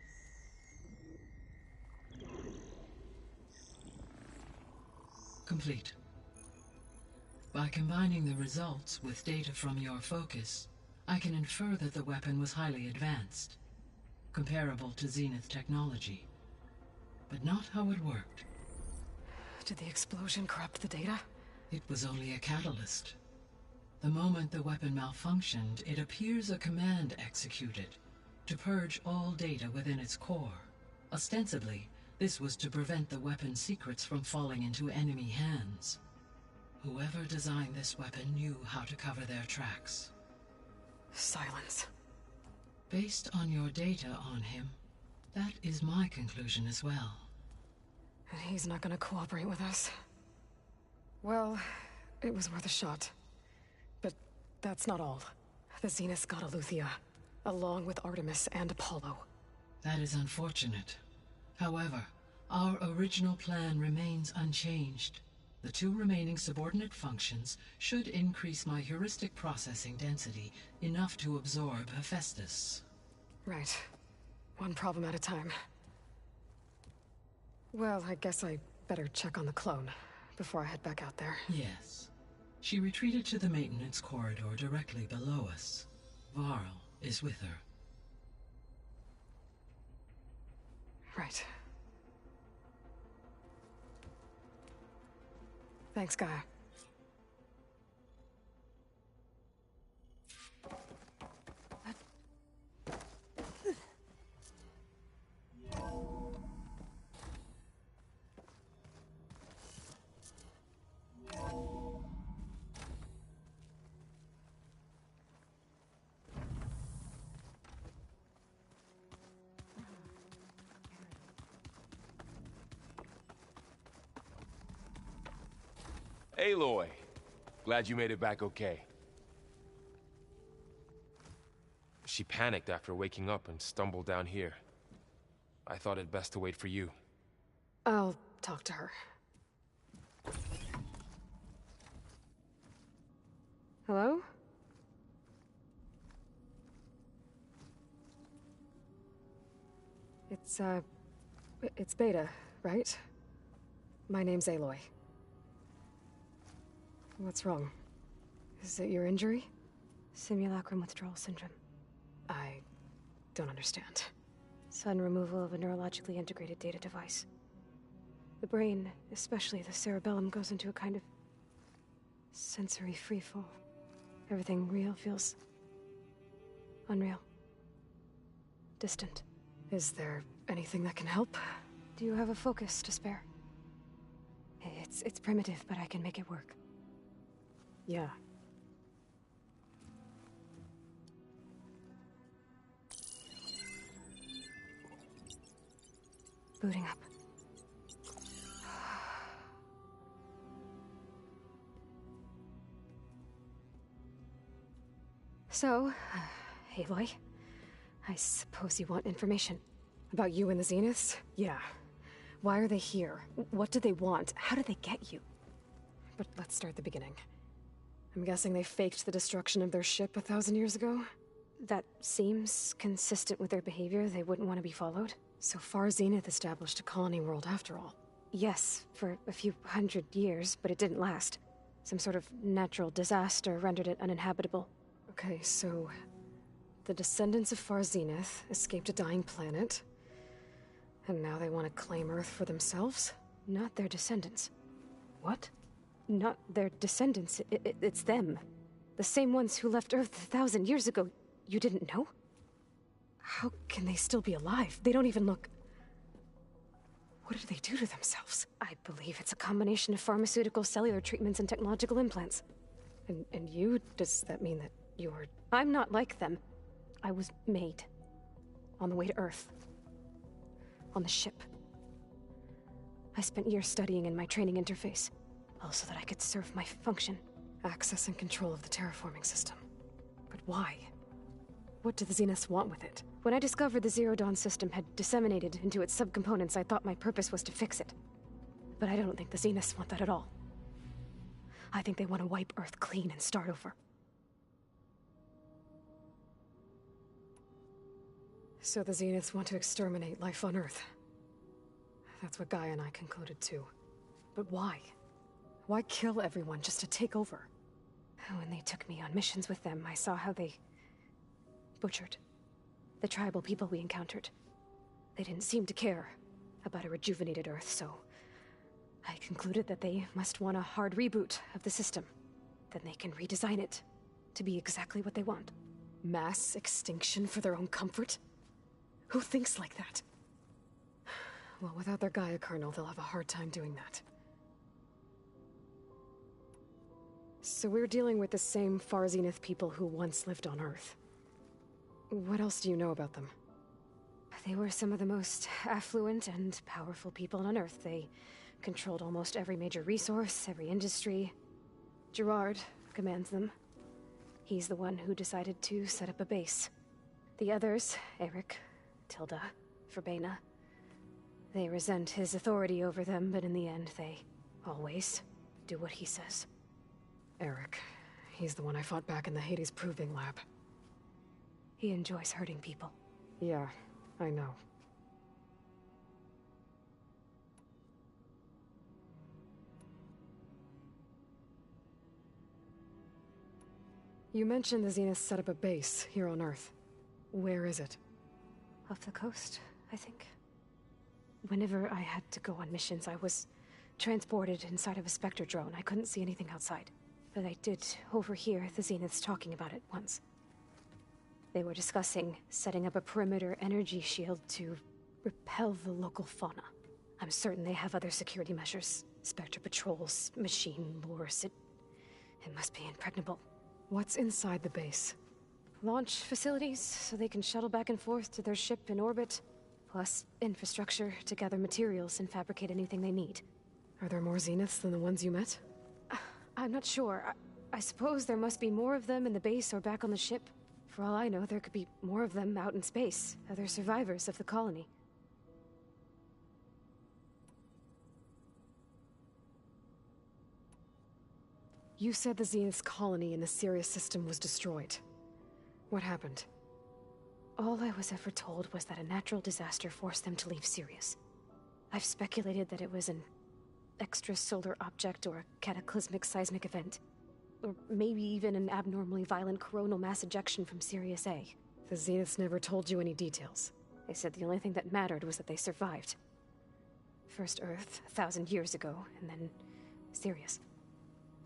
Complete. By combining the results with data from your focus, I can infer that the weapon was highly advanced, comparable to Zenith technology, but not how it worked. Did the explosion corrupt the data? It was only a catalyst. The moment the weapon malfunctioned, it appears a command executed to purge all data within its core. Ostensibly, this was to prevent the weapon's secrets from falling into enemy hands. Whoever designed this weapon knew how to cover their tracks. Silence. Based on your data on him, that is my conclusion as well. And he's not gonna cooperate with us. Well, it was worth a shot. But that's not all. The Zenith got Eleuthia, along with Artemis and Apollo. That is unfortunate. However, our original plan remains unchanged. The two remaining subordinate functions should increase my heuristic processing density enough to absorb Hephaestus. Right. One problem at a time. Well, I guess I better check on the clone before I head back out there. Yes. She retreated to the maintenance corridor directly below us. Varl is with her. Right. Thanks, Gaia. Aloy, glad you made it back okay. She panicked after waking up and stumbled down here. I thought it best to wait for you. I'll talk to her. Hello? It's Beta, right? My name's Aloy. What's wrong? Is it your injury? Simulacrum withdrawal syndrome. I don't understand. Sudden removal of a neurologically integrated data device. The brain, especially the cerebellum, goes into a kind of sensory freefall. Everything real feels unreal. Distant. Is there anything that can help? Do you have a focus to spare? It's primitive, but I can make it work. Yeah. Booting up. So, Aloy, I suppose you want information. About you and the Zeniths? Yeah. Why are they here? What do they want? How did they get you? But let's start at the beginning. I'm guessing they faked the destruction of their ship 1,000 years ago? That seems consistent with their behavior. They wouldn't want to be followed. So far, Zenith established a colony world after all. Yes, for a few hundred years, but it didn't last. Some sort of natural disaster rendered it uninhabitable. Okay, so the descendants of Far Zenith escaped a dying planet, and now they want to claim Earth for themselves? Not their descendants. What? Not their descendants. It's them. The same ones who left Earth 1,000 years ago. You didn't know? How can they still be alive? They don't even look... What did they do to themselves? I believe it's a combination of pharmaceutical, cellular treatments, and technological implants. And you? Does that mean that you're... I'm not like them. I was made. On the way to Earth. On the ship. I spent years studying in my training interface, all so that I could serve my function, access and control of the terraforming system. But why? What do the Zeniths want with it? When I discovered the Zero Dawn system had disseminated into its subcomponents, I thought my purpose was to fix it. But I don't think the Zeniths want that at all. I think they want to wipe Earth clean and start over. So the Zeniths want to exterminate life on Earth. That's what Gaia and I concluded too. But why? Why kill everyone just to take over? When they took me on missions with them, I saw how they butchered the tribal people we encountered. They didn't seem to care about a rejuvenated Earth, so I concluded that they must want a hard reboot of the system. Then they can redesign it to be exactly what they want. Mass extinction for their own comfort? Who thinks like that? Well, without their Gaia kernel, they'll have a hard time doing that. So we're dealing with the same Far Zenith people who once lived on Earth. What else do you know about them? They were some of the most affluent and powerful people on Earth. They controlled almost every major resource, every industry. Gerard commands them. He's the one who decided to set up a base. The others, Eric, Tilda, Verbena, they resent his authority over them, but in the end, they always do what he says. Eric, he's the one I fought back in the Hades Proving Lab. He enjoys hurting people. Yeah, I know. You mentioned the Zeniths set up a base here on Earth. Where is it? Off the coast, I think. Whenever I had to go on missions, I was transported inside of a Spectre drone. I couldn't see anything outside. But I did overhear the Zeniths talking about it once. They were discussing setting up a perimeter energy shield to repel the local fauna. I'm certain they have other security measures. Spectre patrols, machine lures. It must be impregnable. What's inside the base? Launch facilities, so they can shuttle back and forth to their ship in orbit. Plus infrastructure to gather materials and fabricate anything they need. Are there more Zeniths than the ones you met? I'm not sure. I suppose there must be more of them in the base or back on the ship. For all I know, there could be more of them out in space, other survivors of the colony. You said the Zenith's colony in the Sirius system was destroyed. What happened? All I was ever told was that a natural disaster forced them to leave Sirius. I've speculated that it was an extrasolar object or a cataclysmic seismic event. Or maybe even an abnormally violent coronal mass ejection from Sirius A. The Zeniths never told you any details. They said the only thing that mattered was that they survived. First Earth, 1,000 years ago, and then Sirius.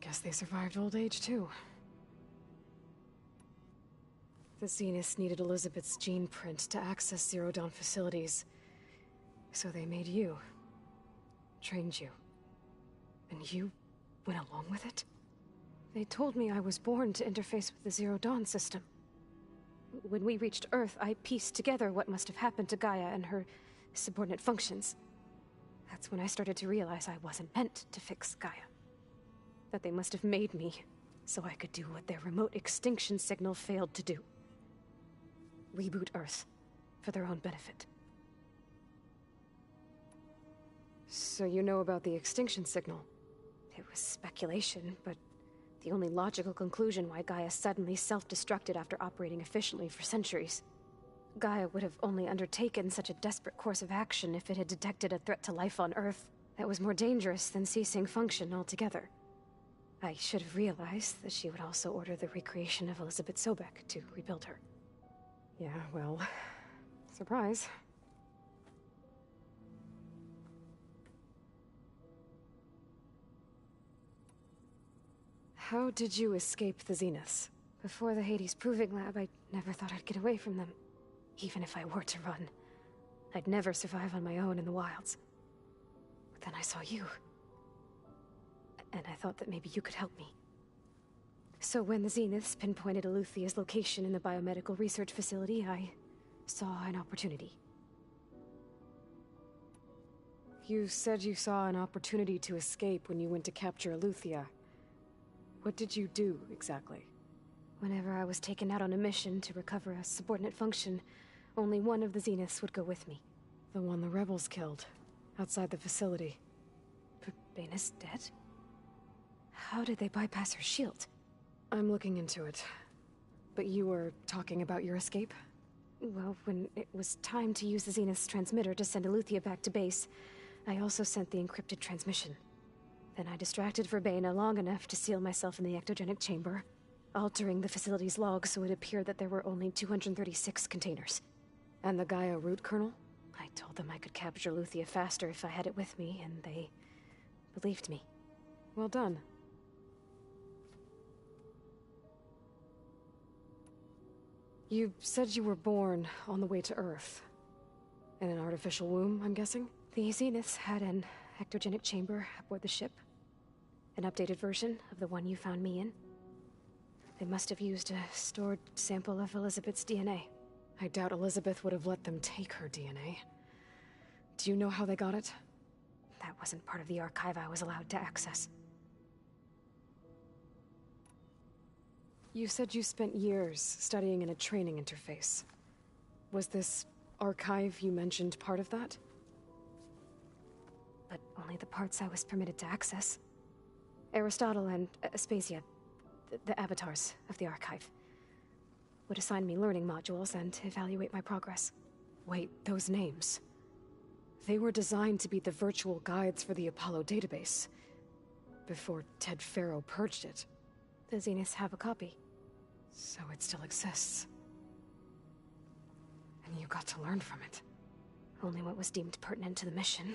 Guess they survived old age, too. The Zeniths needed Elizabeth's gene print to access Zero Dawn facilities. So they made you. Trained you. And you went along with it? They told me I was born to interface with the Zero Dawn system. When we reached Earth, I pieced together what must have happened to Gaia and her subordinate functions. That's when I started to realize I wasn't meant to fix Gaia. That they must have made me so I could do what their remote extinction signal failed to do. Reboot Earth for their own benefit. So you know about the extinction signal? It was speculation, but the only logical conclusion why Gaia suddenly self-destructed after operating efficiently for centuries. Gaia would have only undertaken such a desperate course of action if it had detected a threat to life on Earth that was more dangerous than ceasing function altogether. I should have realized that she would also order the recreation of Elizabeth Sobek to rebuild her. Yeah, well, surprise. How did you escape the Zeniths? Before the Hades Proving Lab, I never thought I'd get away from them. Even if I were to run, I'd never survive on my own in the wilds. But then I saw you. And I thought that maybe you could help me. So when the Zeniths pinpointed Eluthia's location in the biomedical research facility, I saw an opportunity. You said you saw an opportunity to escape when you went to capture Eleuthia. What did you do, exactly? Whenever I was taken out on a mission to recover a subordinate function, only one of the Zeniths would go with me. The one the rebels killed, outside the facility. Baina's dead? How did they bypass her shield? I'm looking into it. But you were talking about your escape? Well, when it was time to use the Zenith's transmitter to send Eleuthia back to base, I also sent the encrypted transmission. Then I distracted Verbena long enough to seal myself in the ectogenic chamber, altering the facility's log so it appeared that there were only 236 containers. And the Gaia root kernel? I told them I could capture Eleuthia faster if I had it with me, and they believed me. Well done. You said you were born on the way to Earth. In an artificial womb, I'm guessing? The Zeniths had an ectogenic chamber aboard the ship. An updated version of the one you found me in. They must have used a stored sample of Elizabeth's DNA. I doubt Elizabeth would have let them take her DNA. Do you know how they got it? That wasn't part of the archive I was allowed to access. You said you spent years studying in a training interface. Was this archive you mentioned part of that? But only the parts I was permitted to access. Aristotle and Aspasia, the avatars of the archive, would assign me learning modules and evaluate my progress. Wait, those names. They were designed to be the virtual guides for the Apollo database, before Ted Faro purged it. The Zeniths have a copy. So it still exists. And you got to learn from it. Only what was deemed pertinent to the mission.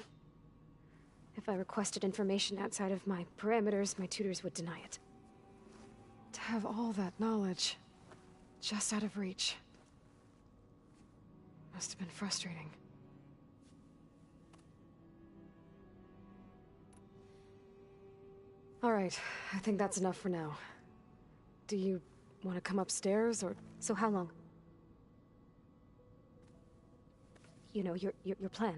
If I requested information outside of my parameters, my tutors would deny it. To have all that knowledge, just out of reach. Must have been frustrating. All right, I think that's enough for now. Do you want to come upstairs, or... So how long? You know, your plan.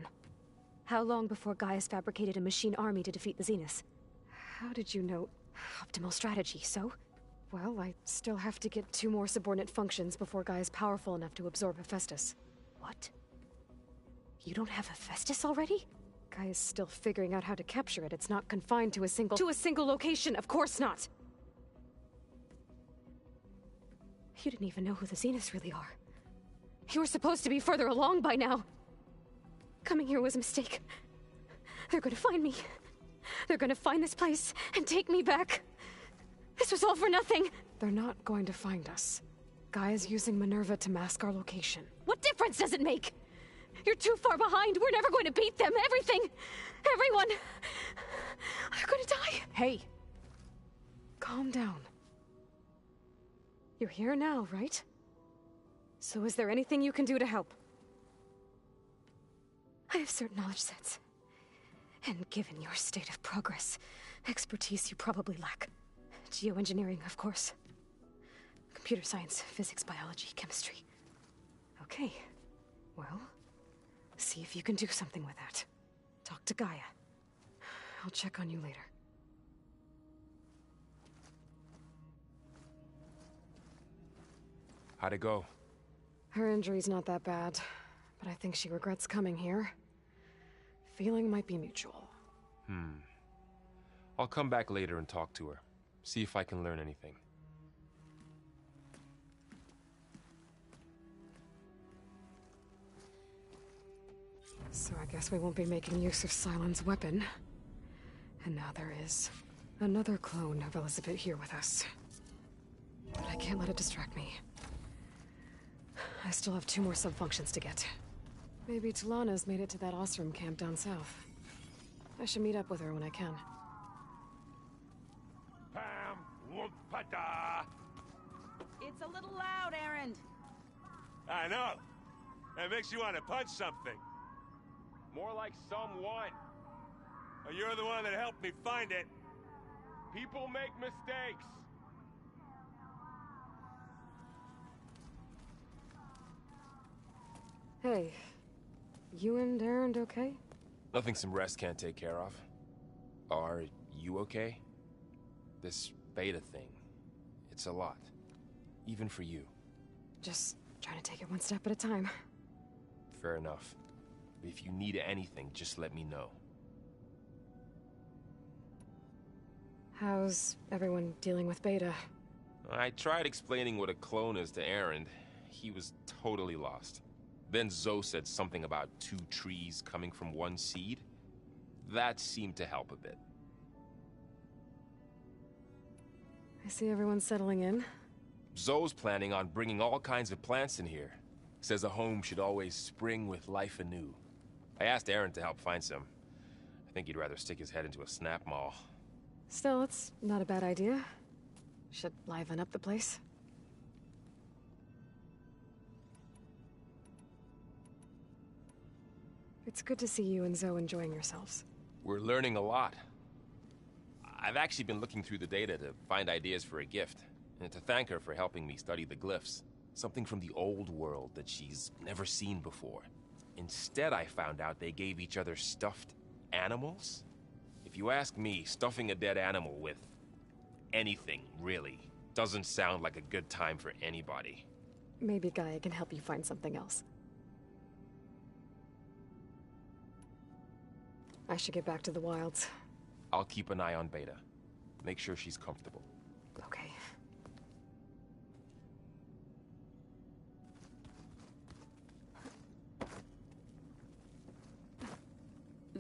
How long before Gaia's fabricated a machine army to defeat the Zeniths? How did you know? Optimal strategy, so? Well, I still have to get 2 more subordinate functions before Gaia's powerful enough to absorb Hephaestus. What? You don't have Hephaestus already? Gaia's still figuring out how to capture it. It's not confined to a single... To a single location! Of course not! You didn't even know who the Zeniths really are. You were supposed to be further along by now. Coming here was a mistake. They're gonna find me. They're gonna find this place and take me back. This was all for nothing. They're not going to find us. Gaia's using Minerva to mask our location. What difference does it make? You're too far behind. We're never going to beat them. Everything. Everyone. They're gonna die. Hey. Calm down. You're here now, right? So is there anything you can do to help? I have certain knowledge sets. And given your state of progress, expertise you probably lack. Geoengineering, of course. Computer science, physics, biology, chemistry. Okay. Well, see if you can do something with that. Talk to Gaia. I'll check on you later. How'd it go? Her injury's not that bad, but I think she regrets coming here. Feeling might be mutual. I'll come back later and talk to her. See if I can learn anything. So I guess we won't be making use of Sylens' weapon. And now there is another clone of Elizabeth here with us. But I can't let it distract me. I still have 2 more sub-functions to get. Maybe Talana's made it to that Osram camp down south. I should meet up with her when I can. Pam Wumpada! It's a little loud, Erend. I know. That makes you want to punch something. More like someone. Well, you're the one that helped me find it. People make mistakes. Hey, you and Erend okay? Nothing some rest can't take care of. Are you okay? This beta thing, it's a lot. Even for you. Just trying to take it one step at a time. Fair enough. If you need anything, just let me know. How's everyone dealing with Beta? I tried explaining what a clone is to Erend. He was totally lost. Then Zoe said something about 2 trees coming from 1 seed. That seemed to help a bit. I see everyone's settling in. Zoe's planning on bringing all kinds of plants in here. Says a home should always spring with life anew. I asked Erend to help find some. I think he'd rather stick his head into a snap mall. Still, it's not a bad idea. Should liven up the place. It's good to see you and Zoe enjoying yourselves. We're learning a lot. I've actually been looking through the data to find ideas for a gift, and to thank her for helping me study the glyphs. Something from the old world that she's never seen before. Instead, I found out they gave each other stuffed animals? If you ask me, stuffing a dead animal with anything, really, doesn't sound like a good time for anybody. Maybe Gaia can help you find something else. I should get back to the wilds. I'll keep an eye on Beta. Make sure she's comfortable. Okay.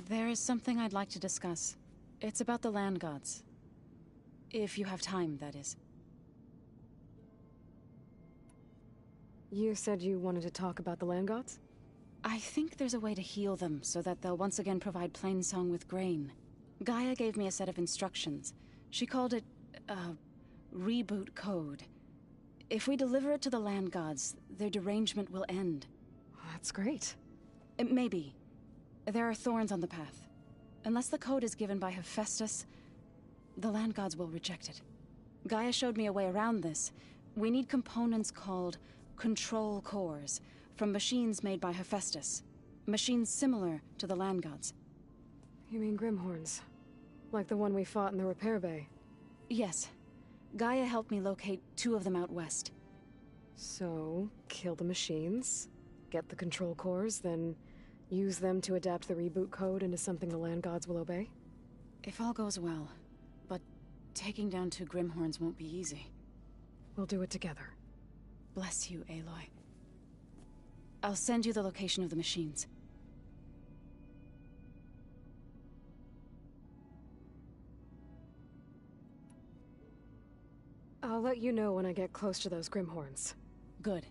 There is something I'd like to discuss. It's about the land gods. If you have time, that is. You said you wanted to talk about the land gods? I think there's a way to heal them so that they'll once again provide Plainsong with grain. Gaia gave me a set of instructions. She called it, reboot code. If we deliver it to the land gods, their derangement will end. That's great. Maybe. There are thorns on the path. Unless the code is given by Hephaestus, the land gods will reject it. Gaia showed me a way around this. We need components called control cores from machines made by Hephaestus. Machines similar to the land gods. You mean Grimhorns? Like the one we fought in the repair bay? Yes. Gaia helped me locate 2 of them out west. So, kill the machines, get the control cores, then use them to adapt the reboot code into something the land gods will obey? If all goes well. But taking down 2 Grimhorns won't be easy. We'll do it together. Bless you, Aloy. I'll send you the location of the machines. I'll let you know when I get close to those Grimhorns. Good.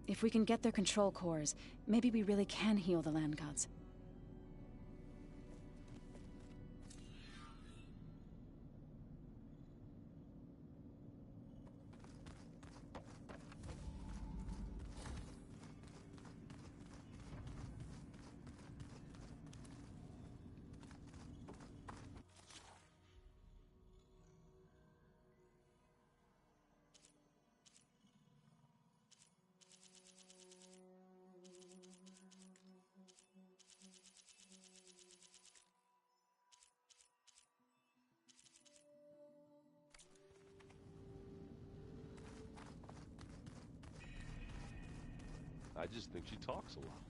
If we can get their control cores, maybe we really can heal the land gods. I just think she talks a lot.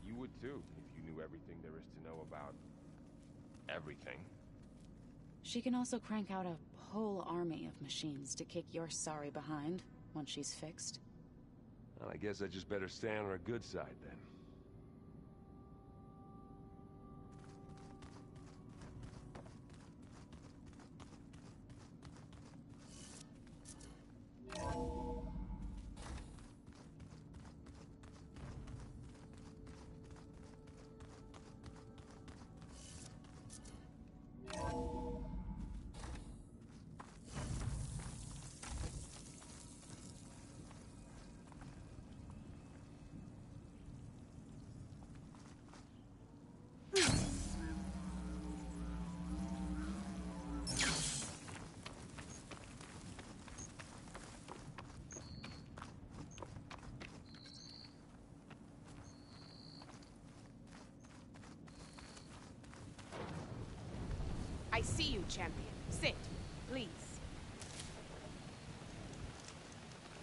You would too, if you knew everything there is to know about everything. She can also crank out a whole army of machines to kick your sorry behind once she's fixed. Well, I guess I just better stay on her good side then. see you, champion. Sit, please.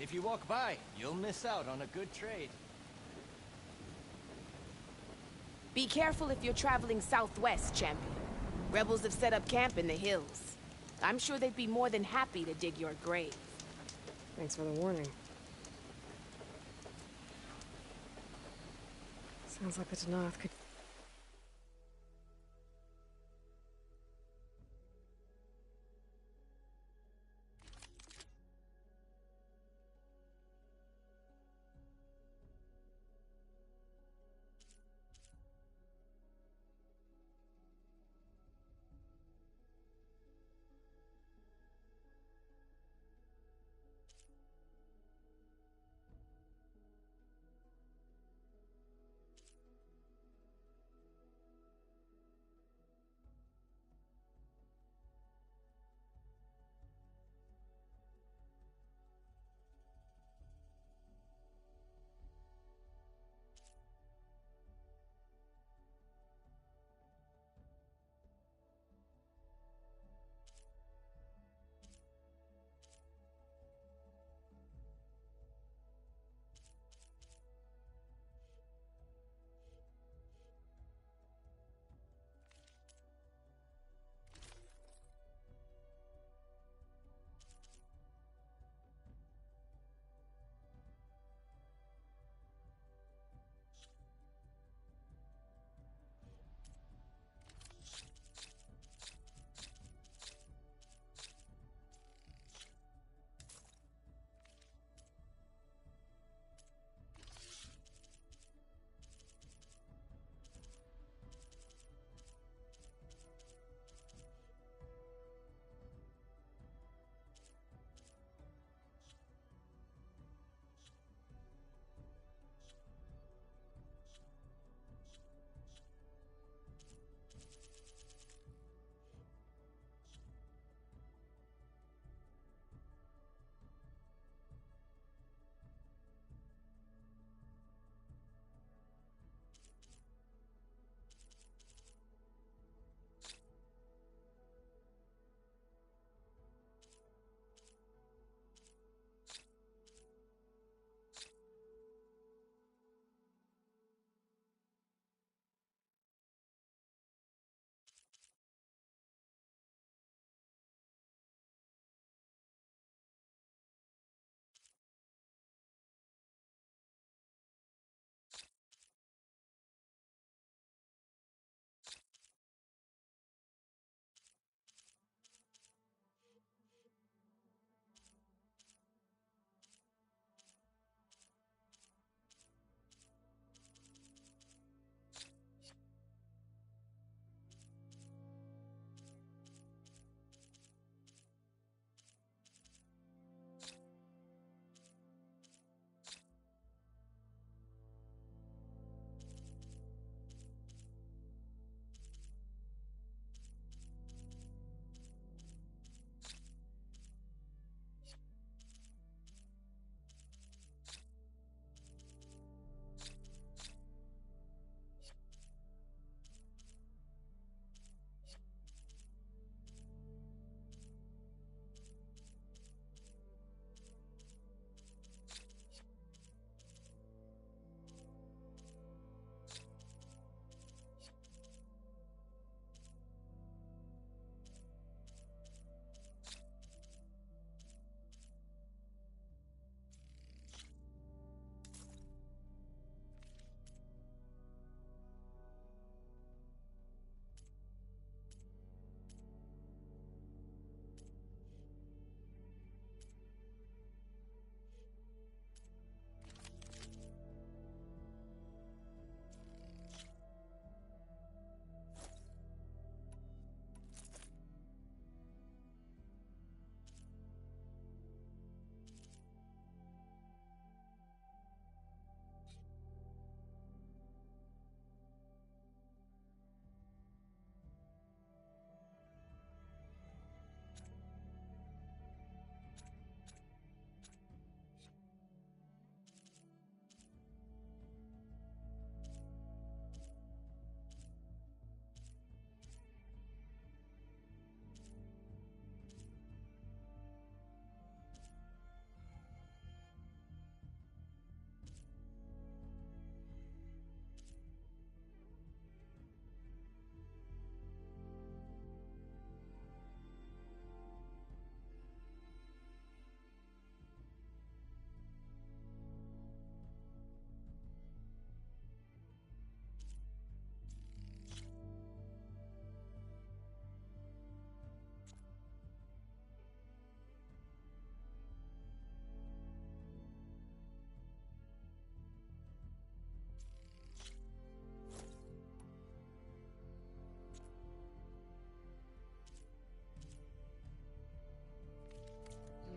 If you walk by, you'll miss out on a good trade. Be careful if you're traveling southwest, champion. Rebels have set up camp in the hills. I'm sure they'd be more than happy to dig your grave. Thanks for the warning. Sounds like the Danath could...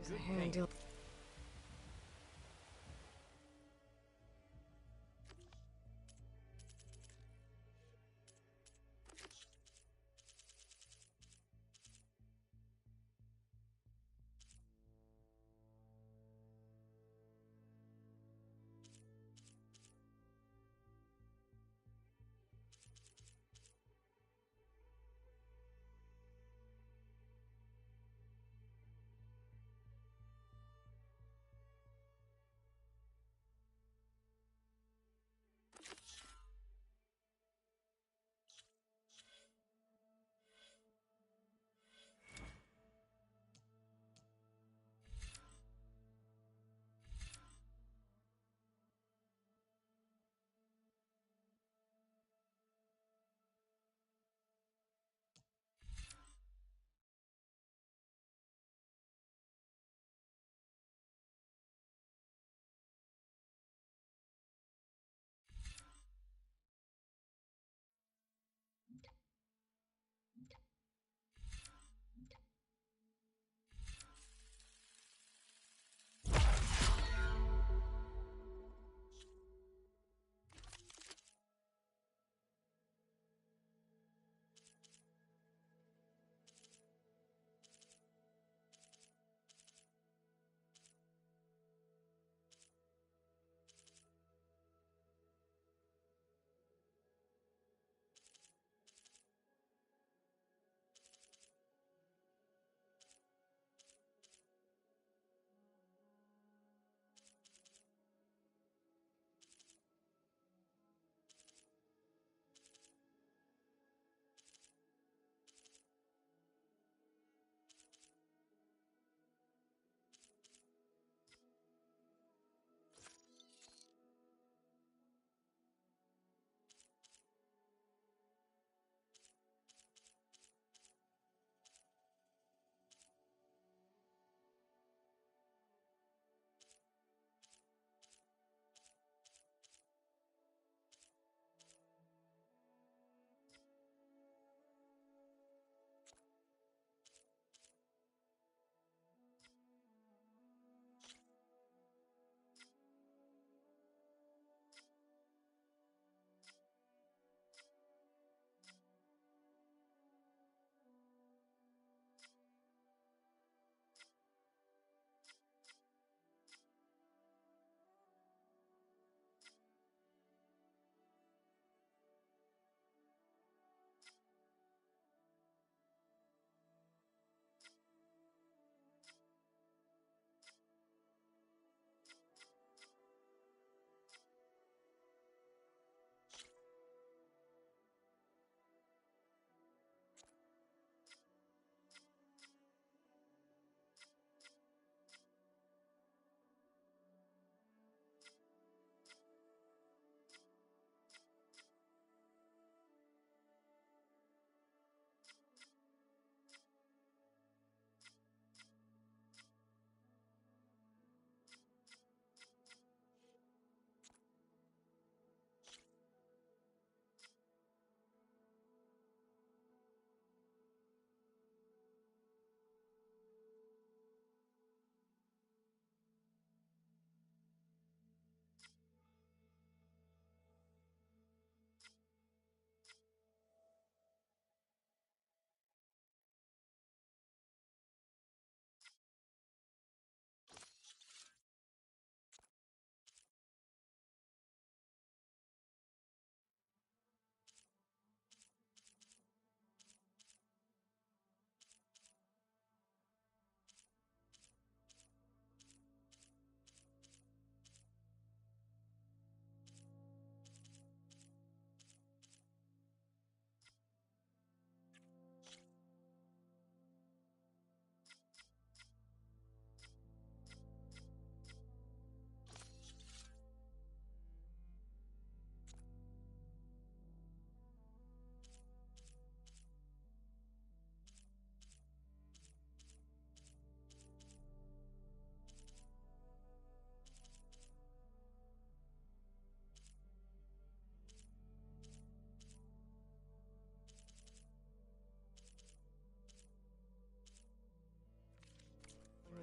Good Here and thing. deal.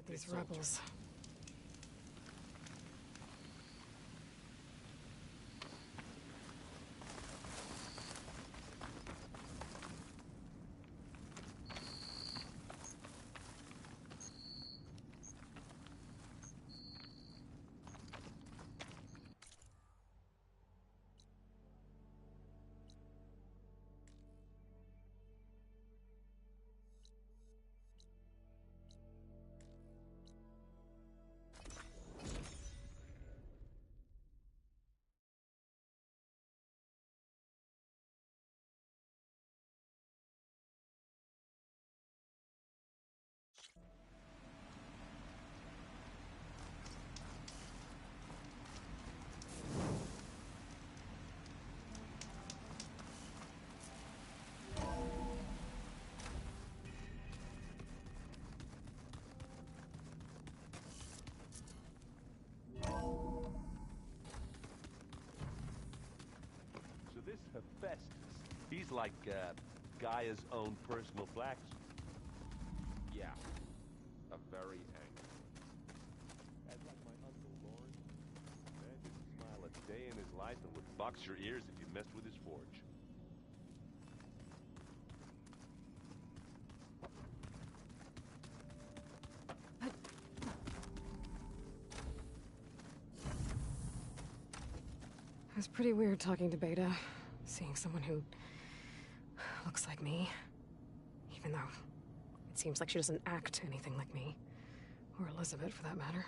with these rebels. So this Hephaestus, he's like Gaia's own personal blacksmith. Yeah. A very angry. That's like my Uncle Lawrence. Man didn't smile a day in his life and would box your ears if you messed with his forge. It was pretty weird talking to Beta, seeing someone who looks like me. Even though it seems like she doesn't act anything like me. Or Elizabeth, for that matter.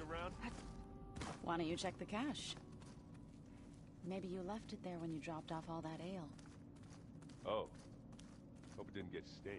around? Why don't you check the cache? Maybe you left it there when you dropped off all that ale. Oh. Hope it didn't get stale.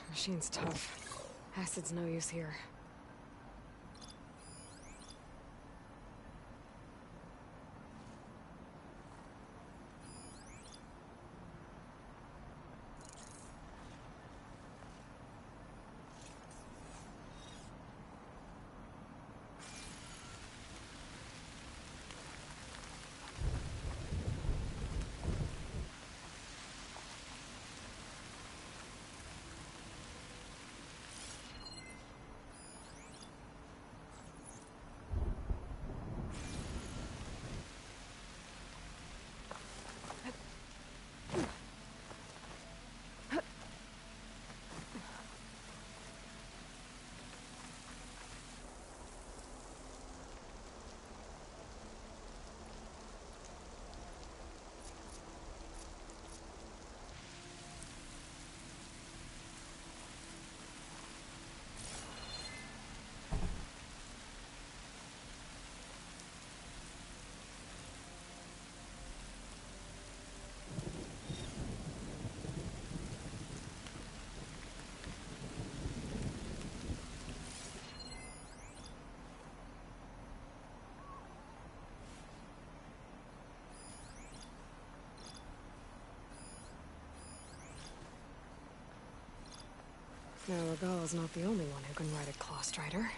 Machine's tough. Acid's no use here. Now, Regal's not the only one who can ride a Claw Strider.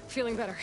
Feeling better.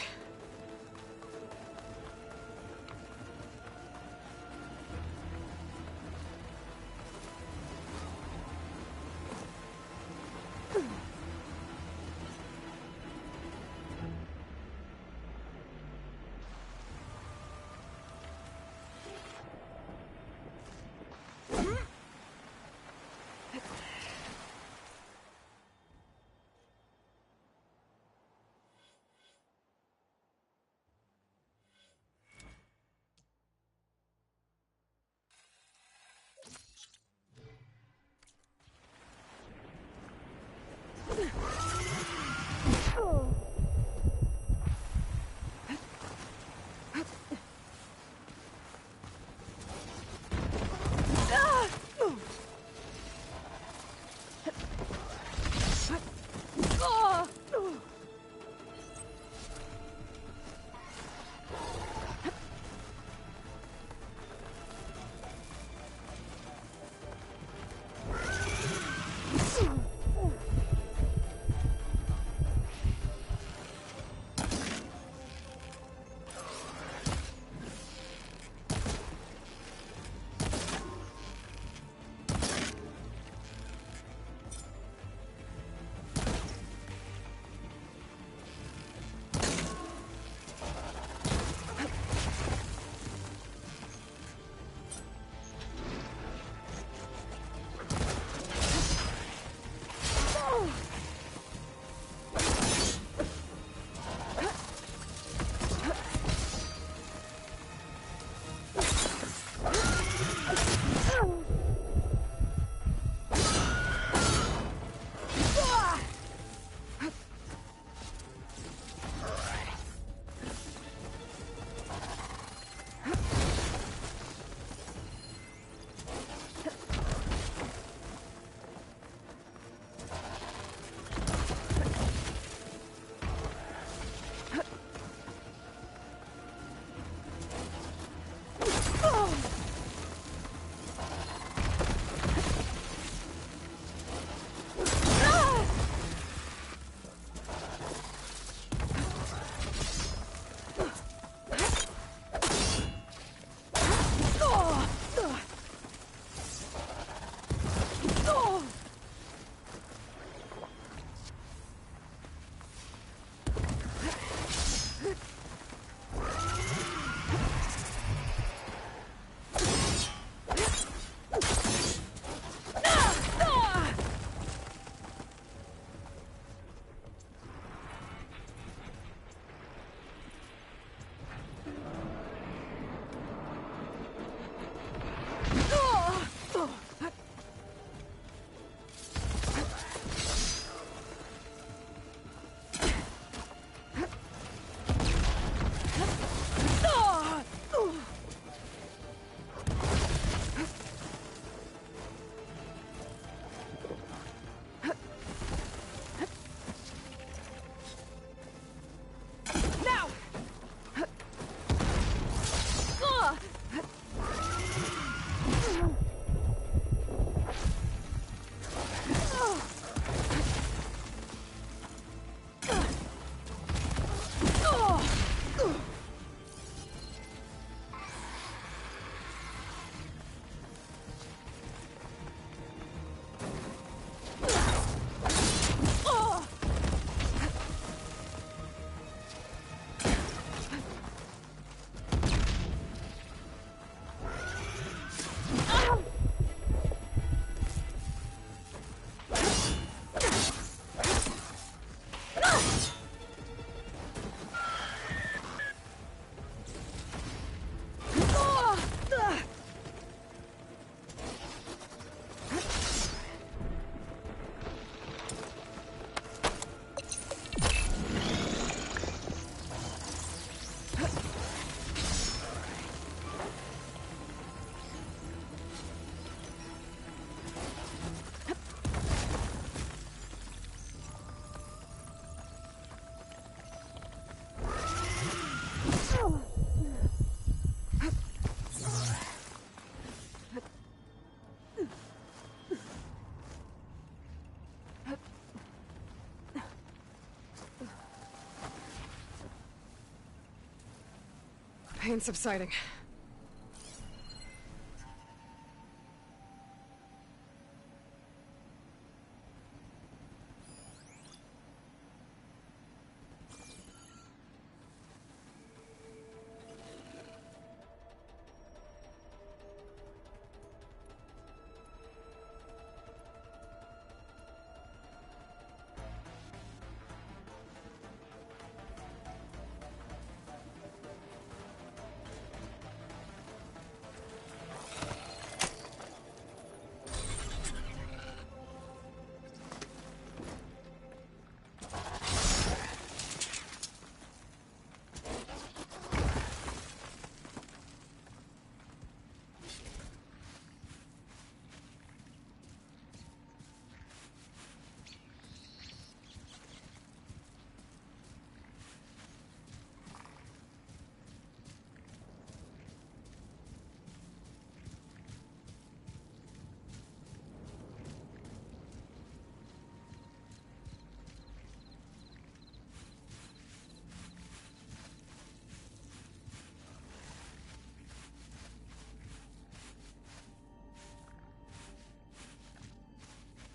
pain subsiding.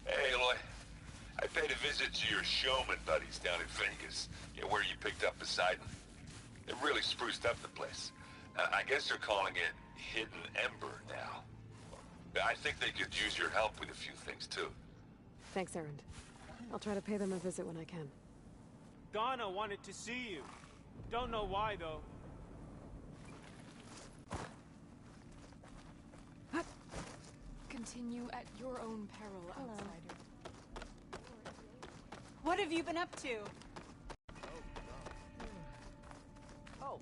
Hey, Aloy. I paid a visit to your showman buddies down in Vegas, where you picked up Poseidon. It really spruced up the place. I guess they're calling it Hidden Ember now. I think they could use your help with a few things, too. Thanks, Erend. I'll try to pay them a visit when I can. Donna wanted to see you. Don't know why, though. Continue at your own peril, outsider. What have you been up to? Oh.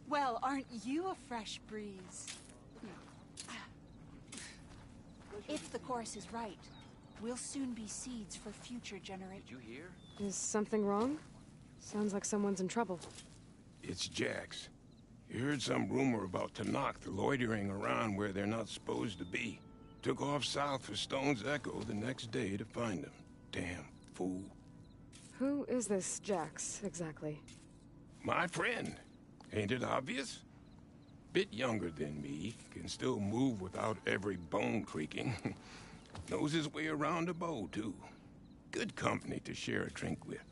Well, aren't you a fresh breeze? If the chorus is right, we'll soon be seeds for future generations. Did you hear? Is something wrong? Sounds like someone's in trouble. It's Jax. You heard some rumor about Tenakth loitering around where they're not supposed to be. Took off south for Stone's Echo the next day to find them. Damn fool. Who is this Jax, exactly? My friend. Ain't it obvious? Bit younger than me, can still move without every bone creaking. Knows his way around a bow, too. Good company to share a drink with.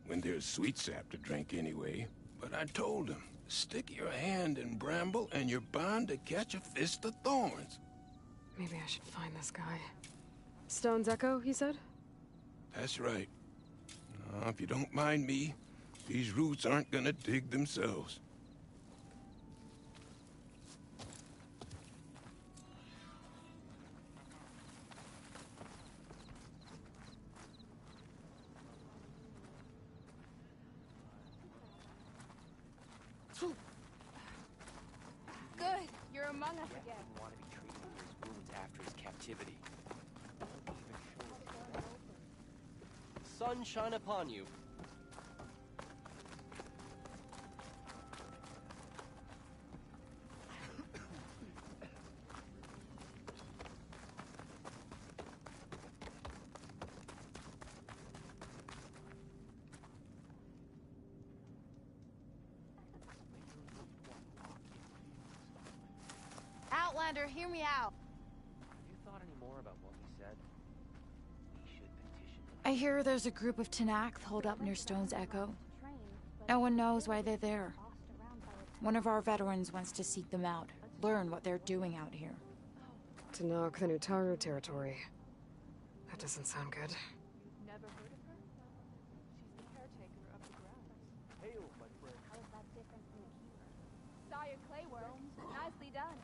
When there's sweet sap to drink anyway. But I told him, stick your hand in bramble and you're bound to catch a fist of thorns. Maybe I should find this guy. Stone's Echo, he said? That's right. Now, if you don't mind me, these roots aren't gonna dig themselves. Good, you're among us again. Didn't want to be treated for his wounds after his captivity. Sun shine upon you. Outlander, hear me out. Have you thought any more about what we said? We should petition them. I hear there's a group of Tenakth holed up near Stone's Echo. No one knows why they're there. One of our veterans wants to seek them out, learn what they're doing out here. Tenakth and Utaru territory. That doesn't sound good. Never heard of her? She's the caretaker of the grounds. Hail, my friend. How is that different from the keeper? Saw your clay worm. Nicely done.